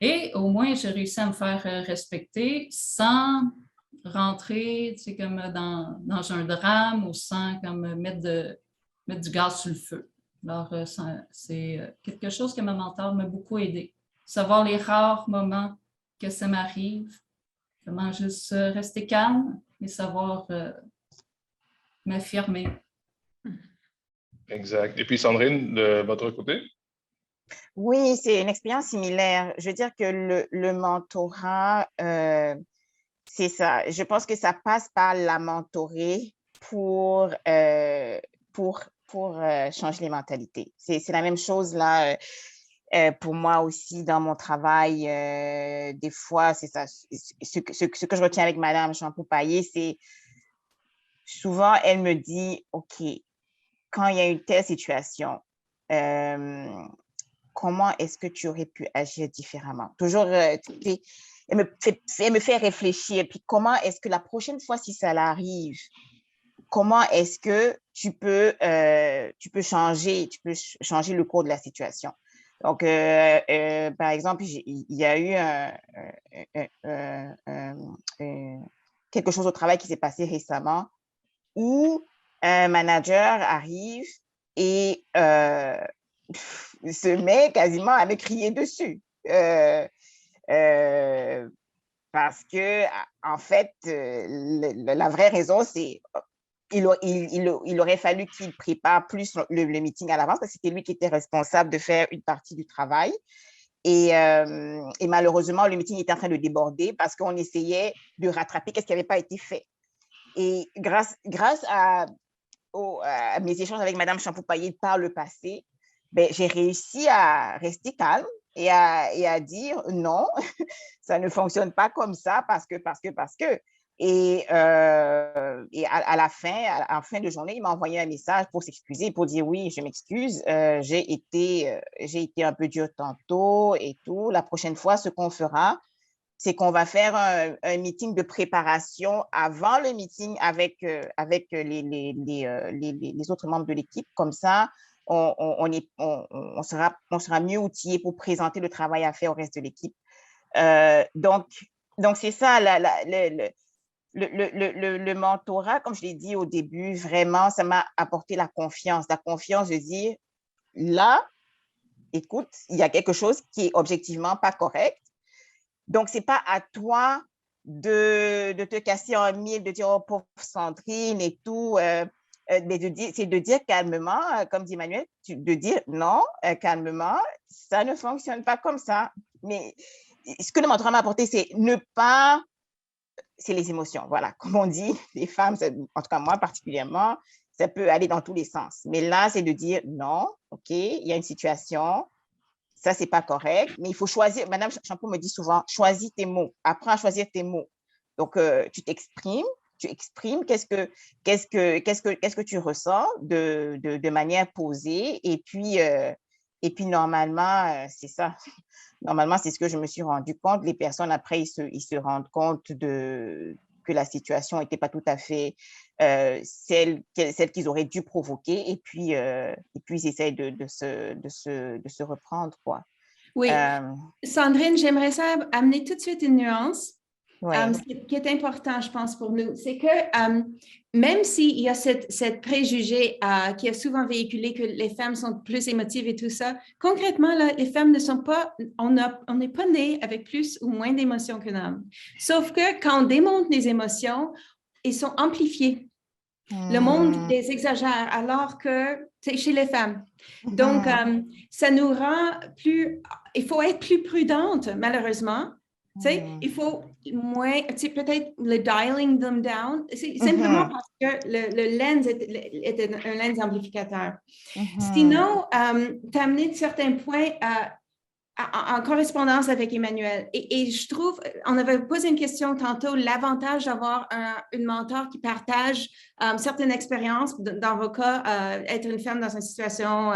S4: Et au moins, j'ai réussi à me faire respecter sans rentrer comme dans un drame ou sans comme, mettre du gaz sur le feu. Alors, c'est quelque chose que ma mentor m'a beaucoup aidé. Savoir les rares moments que ça m'arrive, comment juste rester calme et savoir m'affirmer.
S1: Exact. Et puis, Sandrine, de votre côté?
S3: Oui, c'est une expérience similaire. Je veux dire que le mentorat, c'est ça. Je pense que ça passe par la mentorée pour changer les mentalités. C'est la même chose là. Pour moi aussi, dans mon travail, des fois, c'est ça. Ce que je retiens avec Madame Champou-Paillé, c'est souvent, elle me dit, OK, quand il y a une telle situation, comment est-ce que tu aurais pu agir différemment? Toujours, elle me fait réfléchir. Puis comment est-ce que la prochaine fois, si ça arrive, comment est-ce que tu peux changer le cours de la situation? Donc, par exemple, il y a eu quelque chose au travail qui s'est passé récemment où un manager arrive et se met quasiment à me crier dessus. Parce que, en fait, la vraie raison, c'est il aurait fallu qu'il prépare plus le meeting à l'avance parce que c'était lui qui était responsable de faire une partie du travail. Et malheureusement, le meeting était en train de déborder parce qu'on essayait de rattraper ce qui n'avait pas été fait. Et grâce à mes échanges avec Mme Champou-Paillé par le passé, ben, j'ai réussi à rester calme et à dire non, ça ne fonctionne pas comme ça parce que. Et à la fin de journée, il m'a envoyé un message pour s'excuser, pour dire oui, je m'excuse, j'ai été un peu dur tantôt et tout. La prochaine fois, ce qu'on fera, c'est qu'on va faire un meeting de préparation avant le meeting avec les autres membres de l'équipe. Comme ça, on sera mieux outillés pour présenter le travail à faire au reste de l'équipe. Donc c'est ça, le mentorat, comme je l'ai dit au début, vraiment, ça m'a apporté la confiance de dire, là, écoute, il y a quelque chose qui est objectivement pas correct. Donc, ce n'est pas à toi de te casser en mille, de dire, oh, pauvre Sandrine et tout, mais c'est de dire calmement, comme dit Emmanuel, de dire non, calmement, ça ne fonctionne pas comme ça. Mais ce que le mentorat m'a apporté, c'est ne pas... C'est les émotions, voilà. Comme on dit, les femmes, en tout cas moi particulièrement, ça peut aller dans tous les sens. Mais là, c'est de dire non, OK, il y a une situation, ça, c'est pas correct, mais il faut choisir. Madame Champoux me dit souvent, choisis tes mots, apprends à choisir tes mots. Donc, tu exprimes qu'est-ce que tu ressens de manière posée, et puis normalement, c'est ça. Normalement, c'est ce que je me suis rendu compte. Les personnes, après, ils se rendent compte que la situation n'était pas tout à fait celle qu'ils auraient dû provoquer, et puis ils essayent de se reprendre, quoi.
S2: Oui. Sandrine, j'aimerais ça amener tout de suite une nuance.
S3: Oui.
S2: Ce qui est important, je pense, pour nous, c'est que même s'il y a cette préjugé qui a souvent véhiculé que les femmes sont plus émotives et tout ça, concrètement, là, les femmes ne sont pas, on n'est pas nées avec plus ou moins d'émotions qu'un homme. Sauf que quand on démonte les émotions, ils sont amplifiés. Le monde les exagère, alors que c'est chez les femmes. Donc, ça nous rend plus... Il faut être plus prudente, malheureusement. Il faut moins, peut-être le dialing them down, c'est simplement parce que le lens est un lens amplificateur. Sinon, tu as amené certains points en correspondance avec Emmanuel. Et je trouve, on avait posé une question tantôt, l'avantage d'avoir une mentor qui partage certaines expériences, dans vos cas, être une femme dans une situation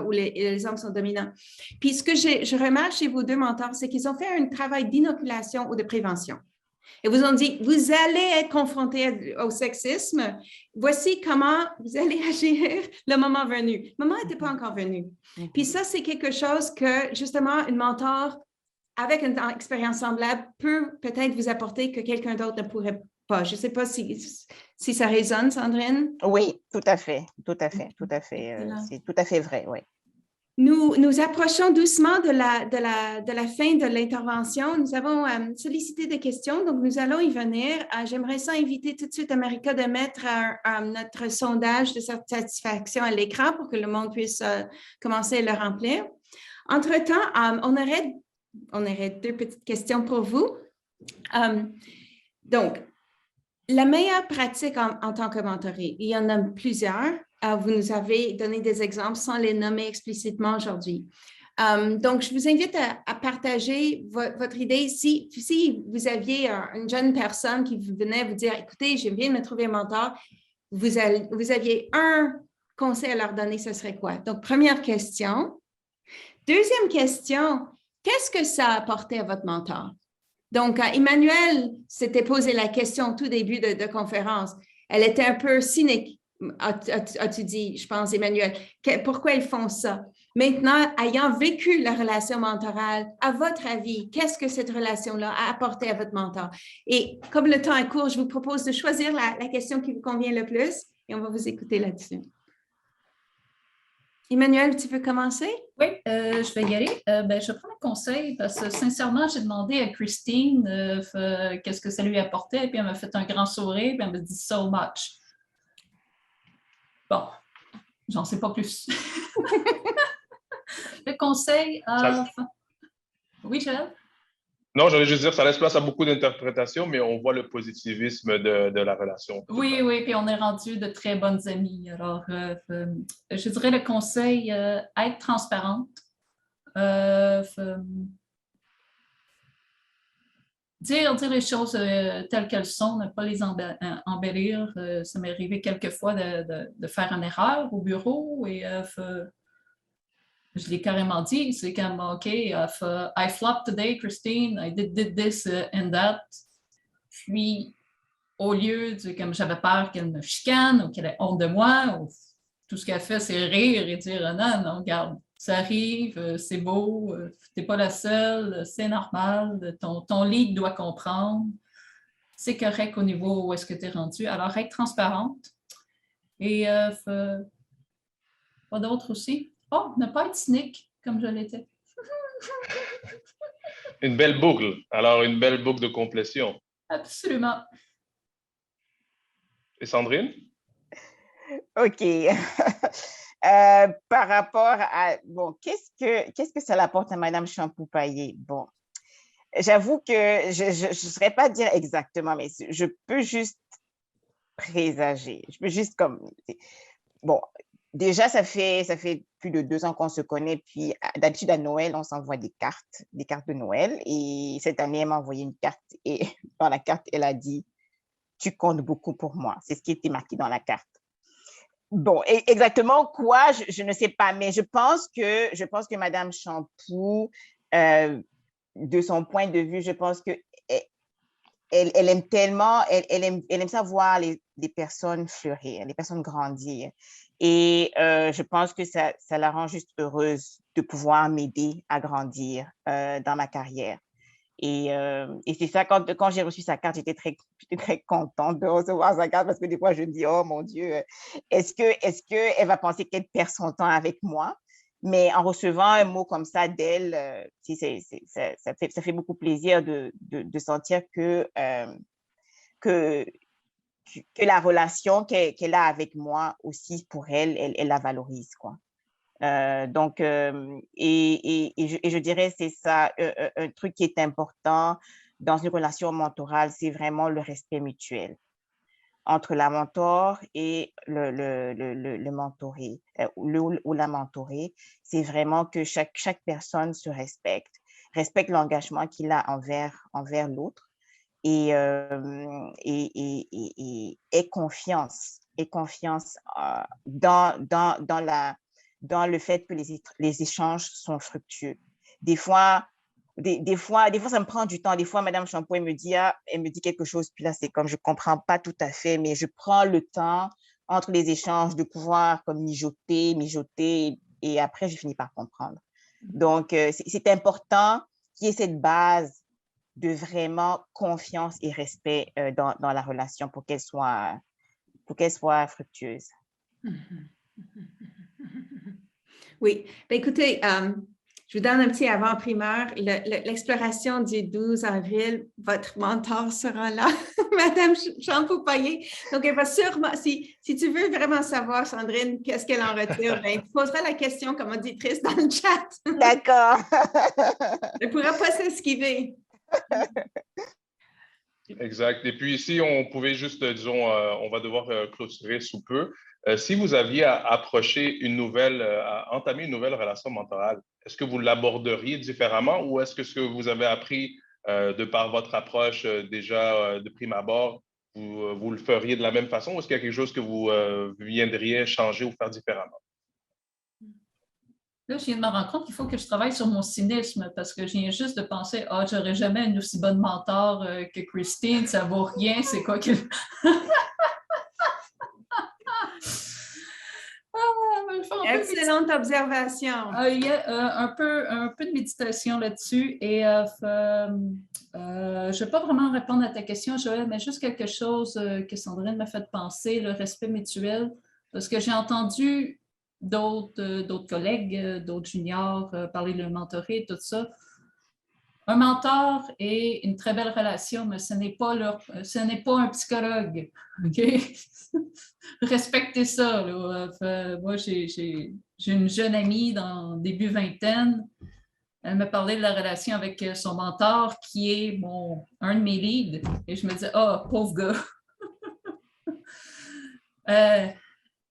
S2: où les hommes sont dominants. Puis ce que je remarque chez vos deux mentors, c'est qu'ils ont fait un travail d'inoculation ou de prévention. Et vous ont dit, vous allez être confronté au sexisme. Voici comment vous allez agir le moment venu. Le moment n'était pas encore venu. Puis ça, c'est quelque chose que, justement, une mentor avec une expérience semblable peut peut-être vous apporter que quelqu'un d'autre ne pourrait pas. Je ne sais pas si ça résonne, Sandrine.
S3: Oui, tout à fait. C'est tout à fait vrai, oui.
S2: Nous approchons doucement de la fin de l'intervention. Nous avons sollicité des questions, donc nous allons y venir. J'aimerais ça inviter tout de suite America de mettre notre sondage de satisfaction à l'écran pour que le monde puisse commencer à le remplir. Entre-temps, on aurait deux petites questions pour vous. Donc, la meilleure pratique en tant que mentoré, il y en a plusieurs. Vous nous avez donné des exemples sans les nommer explicitement aujourd'hui. Donc, je vous invite à partager votre idée. Si vous aviez une jeune personne qui venait vous dire, écoutez, je viens de me trouver un mentor, vous aviez un conseil à leur donner, ce serait quoi? Donc, première question. Deuxième question, qu'est-ce que ça a apporté à votre mentor? Donc, Emmanuel s'était posé la question au tout début de conférence. Elle était un peu cynique. As-tu dit, je pense, Emmanuel, pourquoi ils font ça? Maintenant, ayant vécu la relation mentorale, à votre avis, qu'est-ce que cette relation-là a apporté à votre mentor? Et comme le temps est court, je vous propose de choisir la question qui vous convient le plus et on va vous écouter là-dessus. Emmanuel, tu veux commencer?
S4: Oui, je vais y aller. Je prends un conseil parce que sincèrement, j'ai demandé à Christine qu'est-ce que ça lui apportait, et puis elle m'a fait un grand sourire, puis elle m'a dit « so much ». Bon, j'en sais pas plus. Le conseil... Oui, Joël?
S1: Non, j'allais juste dire, ça laisse place à beaucoup d'interprétations, mais on voit le positivisme de la relation.
S4: Oui, puis on est rendu de très bonnes amies. Alors, je dirais le conseil, être transparente. Dire les choses telles qu'elles sont, ne pas les embellir. Ça m'est arrivé quelquefois de faire une erreur au bureau et je l'ai carrément dit. C'est comme, OK, I flopped today, Christine, I did this and that. Puis, au lieu de, comme j'avais peur qu'elle me chicane ou qu'elle ait honte de moi, tout ce qu'elle fait, c'est rire et dire non, regarde, ça arrive, c'est beau, t'es pas la seule, c'est normal, ton lead doit comprendre, c'est correct au niveau où est-ce que tu es rendu. Alors, être transparente et pas d'autre aussi. Oh, ne pas être cynique comme je l'étais.
S1: Une belle boucle. Alors, une belle boucle de complétion.
S4: Absolument.
S1: Et Sandrine?
S3: OK. Par rapport à, bon, qu'est-ce que ça apporte à Mme Champoux-Payet? Bon, j'avoue que je ne saurais pas dire exactement, mais je peux juste présager. Je peux juste comme, bon, déjà, ça fait plus de 2 ans qu'on se connaît. Puis, d'habitude, à Noël, on s'envoie des cartes de Noël. Et cette année, elle m'a envoyé une carte. Et dans la carte, elle a dit, tu comptes beaucoup pour moi. C'est ce qui était marqué dans la carte. Bon, exactement quoi, je ne sais pas. Mais je pense que Madame Champoux, de son point de vue, je pense que elle aime tellement, elle aime ça voir les personnes fleurir, les personnes grandir. Et je pense que ça la rend juste heureuse de pouvoir m'aider à grandir dans ma carrière. Et c'est ça, quand j'ai reçu sa carte, j'étais très contente de recevoir sa carte parce que des fois, je me dis, oh mon Dieu, est-ce qu'elle va penser qu'elle perd son temps avec moi? Mais en recevant un mot comme ça d'elle, ça fait beaucoup plaisir de sentir que la relation qu'elle a avec moi aussi, pour elle la valorise, quoi. Donc, je dirais, c'est ça, un truc qui est important dans une relation mentorale, c'est vraiment le respect mutuel entre la mentor et le mentoré ou la mentorée. C'est vraiment que chaque personne se respecte l'engagement qu'il a envers l'autre et ait confiance dans le fait que les échanges sont fructueux. Des fois, ça me prend du temps. Des fois, Madame Champoux, elle me dit quelque chose, puis là, c'est comme je ne comprends pas tout à fait, mais je prends le temps entre les échanges de pouvoir comme mijoter, et après, je finis par comprendre. Donc, c'est important qu'il y ait cette base de vraiment confiance et respect dans la relation pour qu'elle soit fructueuse.
S2: Oui, bien, écoutez, je vous donne un petit avant-primeur. L'exploration du 12 avril, votre mentor sera là, Madame Champoux-Payet. Donc, elle va sûrement, si tu veux vraiment savoir, Sandrine, qu'est-ce qu'elle en retire, ben, tu poseras la question comme auditrice dans le chat.
S3: D'accord.
S2: Elle ne pourra pas s'esquiver.
S1: Exact. Et puis ici, on pouvait juste, disons, on va devoir clôturer sous peu. Si vous aviez à approcher à entamer une nouvelle relation mentorale, est-ce que vous l'aborderiez différemment ou est-ce que ce que vous avez appris de par votre approche déjà de prime abord, vous le feriez de la même façon ou est-ce qu'il y a quelque chose que vous viendriez changer ou faire différemment?
S4: Là, je viens de me rendre compte qu'il faut que je travaille sur mon cynisme parce que je viens juste de penser « Ah, j'aurais jamais une aussi bonne mentor que Christine, ça vaut rien, c'est quoi que… »
S2: Excellente observation.
S4: Il y a un peu de méditation là-dessus et je ne vais pas vraiment répondre à ta question, Joël, mais juste quelque chose que Sandrine m'a fait penser, le respect mutuel, parce que j'ai entendu d'autres collègues, d'autres juniors parler de mentorer, tout ça. Un mentor et une très belle relation, mais ce n'est pas un psychologue. Okay? Respectez ça. Là. Moi, j'ai une jeune amie dans début vingtaine. Elle me parlait de la relation avec son mentor qui est un de mes leads. Et je me disais, pauvre gars.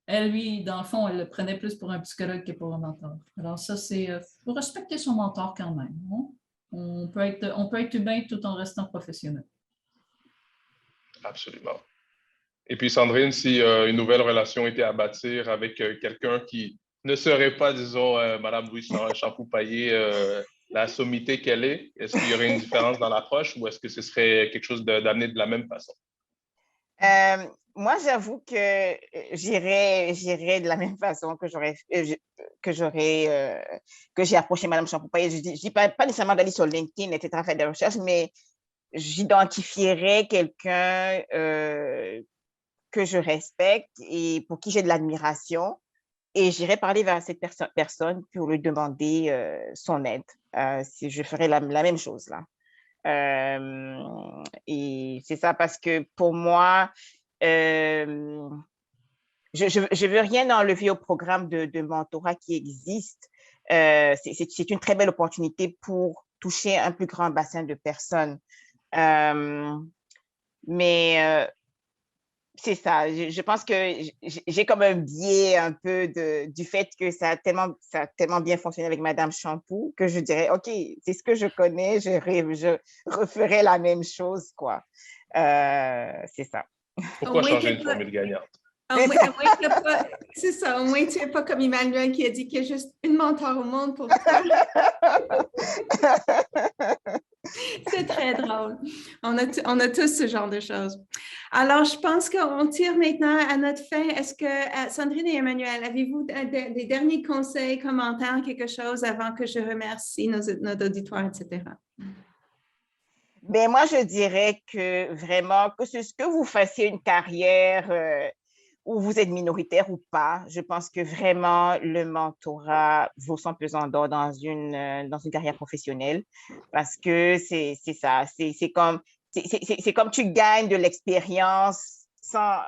S4: Elle, lui, dans le fond, elle le prenait plus pour un psychologue que pour un mentor. Alors ça, c'est faut respecter son mentor quand même. Hein? On peut être humain tout en restant professionnel.
S1: Absolument. Et puis, Sandrine, si une nouvelle relation était à bâtir avec quelqu'un qui ne serait pas, disons, Madame Louise Champoux-Payet, la sommité qu'elle est-ce qu'il y aurait une différence dans l'approche ou est-ce que ce serait quelque chose d'amené de la même façon?
S3: Moi, j'avoue que j'irais de la même façon que j'ai approché Madame Champoux-Payet. Je dis pas nécessairement d'aller sur LinkedIn, etc., faire des recherches, mais j'identifierais quelqu'un que je respecte et pour qui j'ai de l'admiration et j'irais parler vers cette personne pour lui demander son aide. Si je ferais la même chose là. Et c'est ça parce que pour moi, je veux rien enlever au programme de mentorat qui existe. C'est une très belle opportunité pour toucher un plus grand bassin de personnes. Mais c'est ça. Je pense que j'ai comme un biais un peu du fait que ça a tellement bien fonctionné avec Madame Shampoo que je dirais, OK, c'est ce que je connais, je referais la même chose, quoi. C'est ça.
S2: Au
S1: Pourquoi
S2: moins,
S1: changer
S2: t'es
S1: une
S2: pas,
S1: formule gagnante?
S3: C'est ça.
S2: au moins, c'est ça, au moins tu n'es pas comme Emmanuel qui a dit qu'il y a juste une mentor au monde pour toi. C'est très drôle. On a tous ce genre de choses. Alors, je pense qu'on tire maintenant à notre fin. Est-ce que, Sandrine et Emmanuel, avez-vous des derniers conseils, commentaires, quelque chose avant que je remercie notre auditoire, etc.?
S3: Ben moi, je dirais que vraiment, que vous fassiez une carrière où vous êtes minoritaire ou pas, je pense que vraiment le mentorat vaut son pesant d'or dans une carrière professionnelle parce que c'est ça, c'est comme tu gagnes de l'expérience sans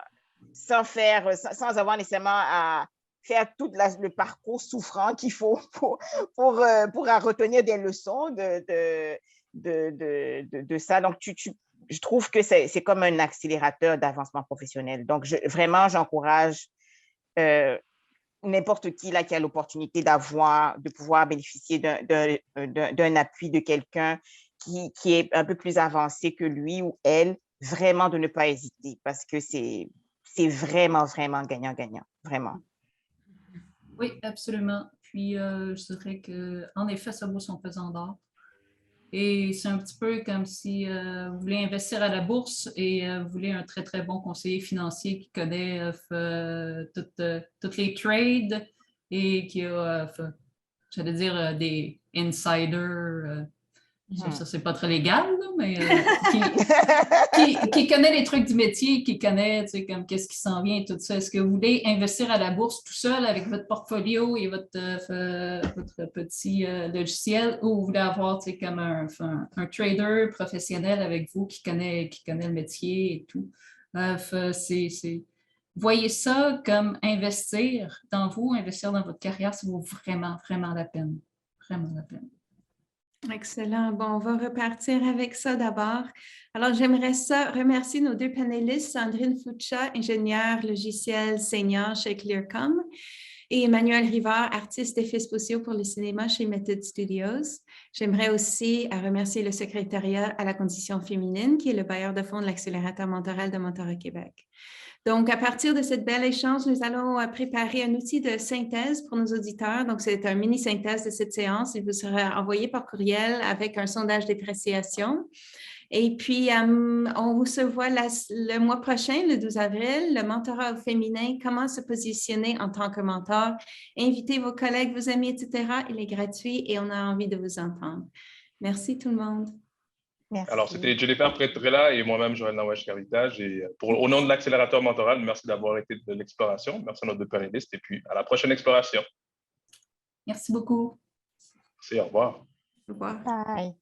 S3: avoir nécessairement à faire tout le parcours souffrant qu'il faut pour retenir des leçons de ça. Donc, je trouve que c'est comme un accélérateur d'avancement professionnel. Donc, vraiment, j'encourage n'importe qui là qui a l'opportunité de pouvoir bénéficier d'un appui de quelqu'un qui est un peu plus avancé que lui ou elle, vraiment de ne pas hésiter parce que c'est vraiment, vraiment gagnant-gagnant, vraiment.
S4: Oui, absolument. Puis, je dirais qu'en effet, ça vaut son pesant d'or. Et c'est un petit peu comme si vous voulez investir à la bourse et vous voulez un très, très bon conseiller financier qui connaît toutes les trades et qui a, j'allais dire, des insiders. Ça, c'est pas très légal, là, mais qui connaît les trucs du métier, qui connaît, tu sais, comme qu'est-ce qui s'en vient et tout ça. Est-ce que vous voulez investir à la bourse tout seul avec votre portfolio et votre petit logiciel ou vous voulez avoir, tu sais, comme un trader professionnel avec vous qui connaît le métier et tout? Voyez ça comme investir dans vous, investir dans votre carrière, ça vaut vraiment, vraiment la peine. Vraiment la peine.
S2: Excellent. Bon, on va repartir avec ça d'abord. Alors, j'aimerais remercier nos deux panélistes, Sandrine Fuccia, ingénieure logiciel senior chez Clearcom, et Emmanuel Rivard, artiste d'effets spéciaux pour le cinéma chez Method Studios. J'aimerais aussi remercier le secrétariat à la condition féminine, qui est le bailleur de fonds de l'accélérateur mentoral de Mentorat Québec. Donc, à partir de cette belle échange, nous allons préparer un outil de synthèse pour nos auditeurs. Donc, c'est un mini-synthèse de cette séance. Il vous sera envoyé par courriel avec un sondage d'appréciation. Et puis, on vous se voit le mois prochain, le 12 avril, le mentorat féminin, comment se positionner en tant que mentor. Invitez vos collègues, vos amis, etc. Il est gratuit et on a envie de vous entendre. Merci tout le monde.
S3: Merci.
S1: Alors, c'était Jennifer Petrella et moi-même, Joël Nawash-Carvitage. Et au nom de l'accélérateur mentoral, merci d'avoir été de l'exploration. Merci à nos deux panélistes et puis à la prochaine exploration.
S4: Merci beaucoup.
S1: Merci, au revoir.
S2: Au revoir.
S3: Bye.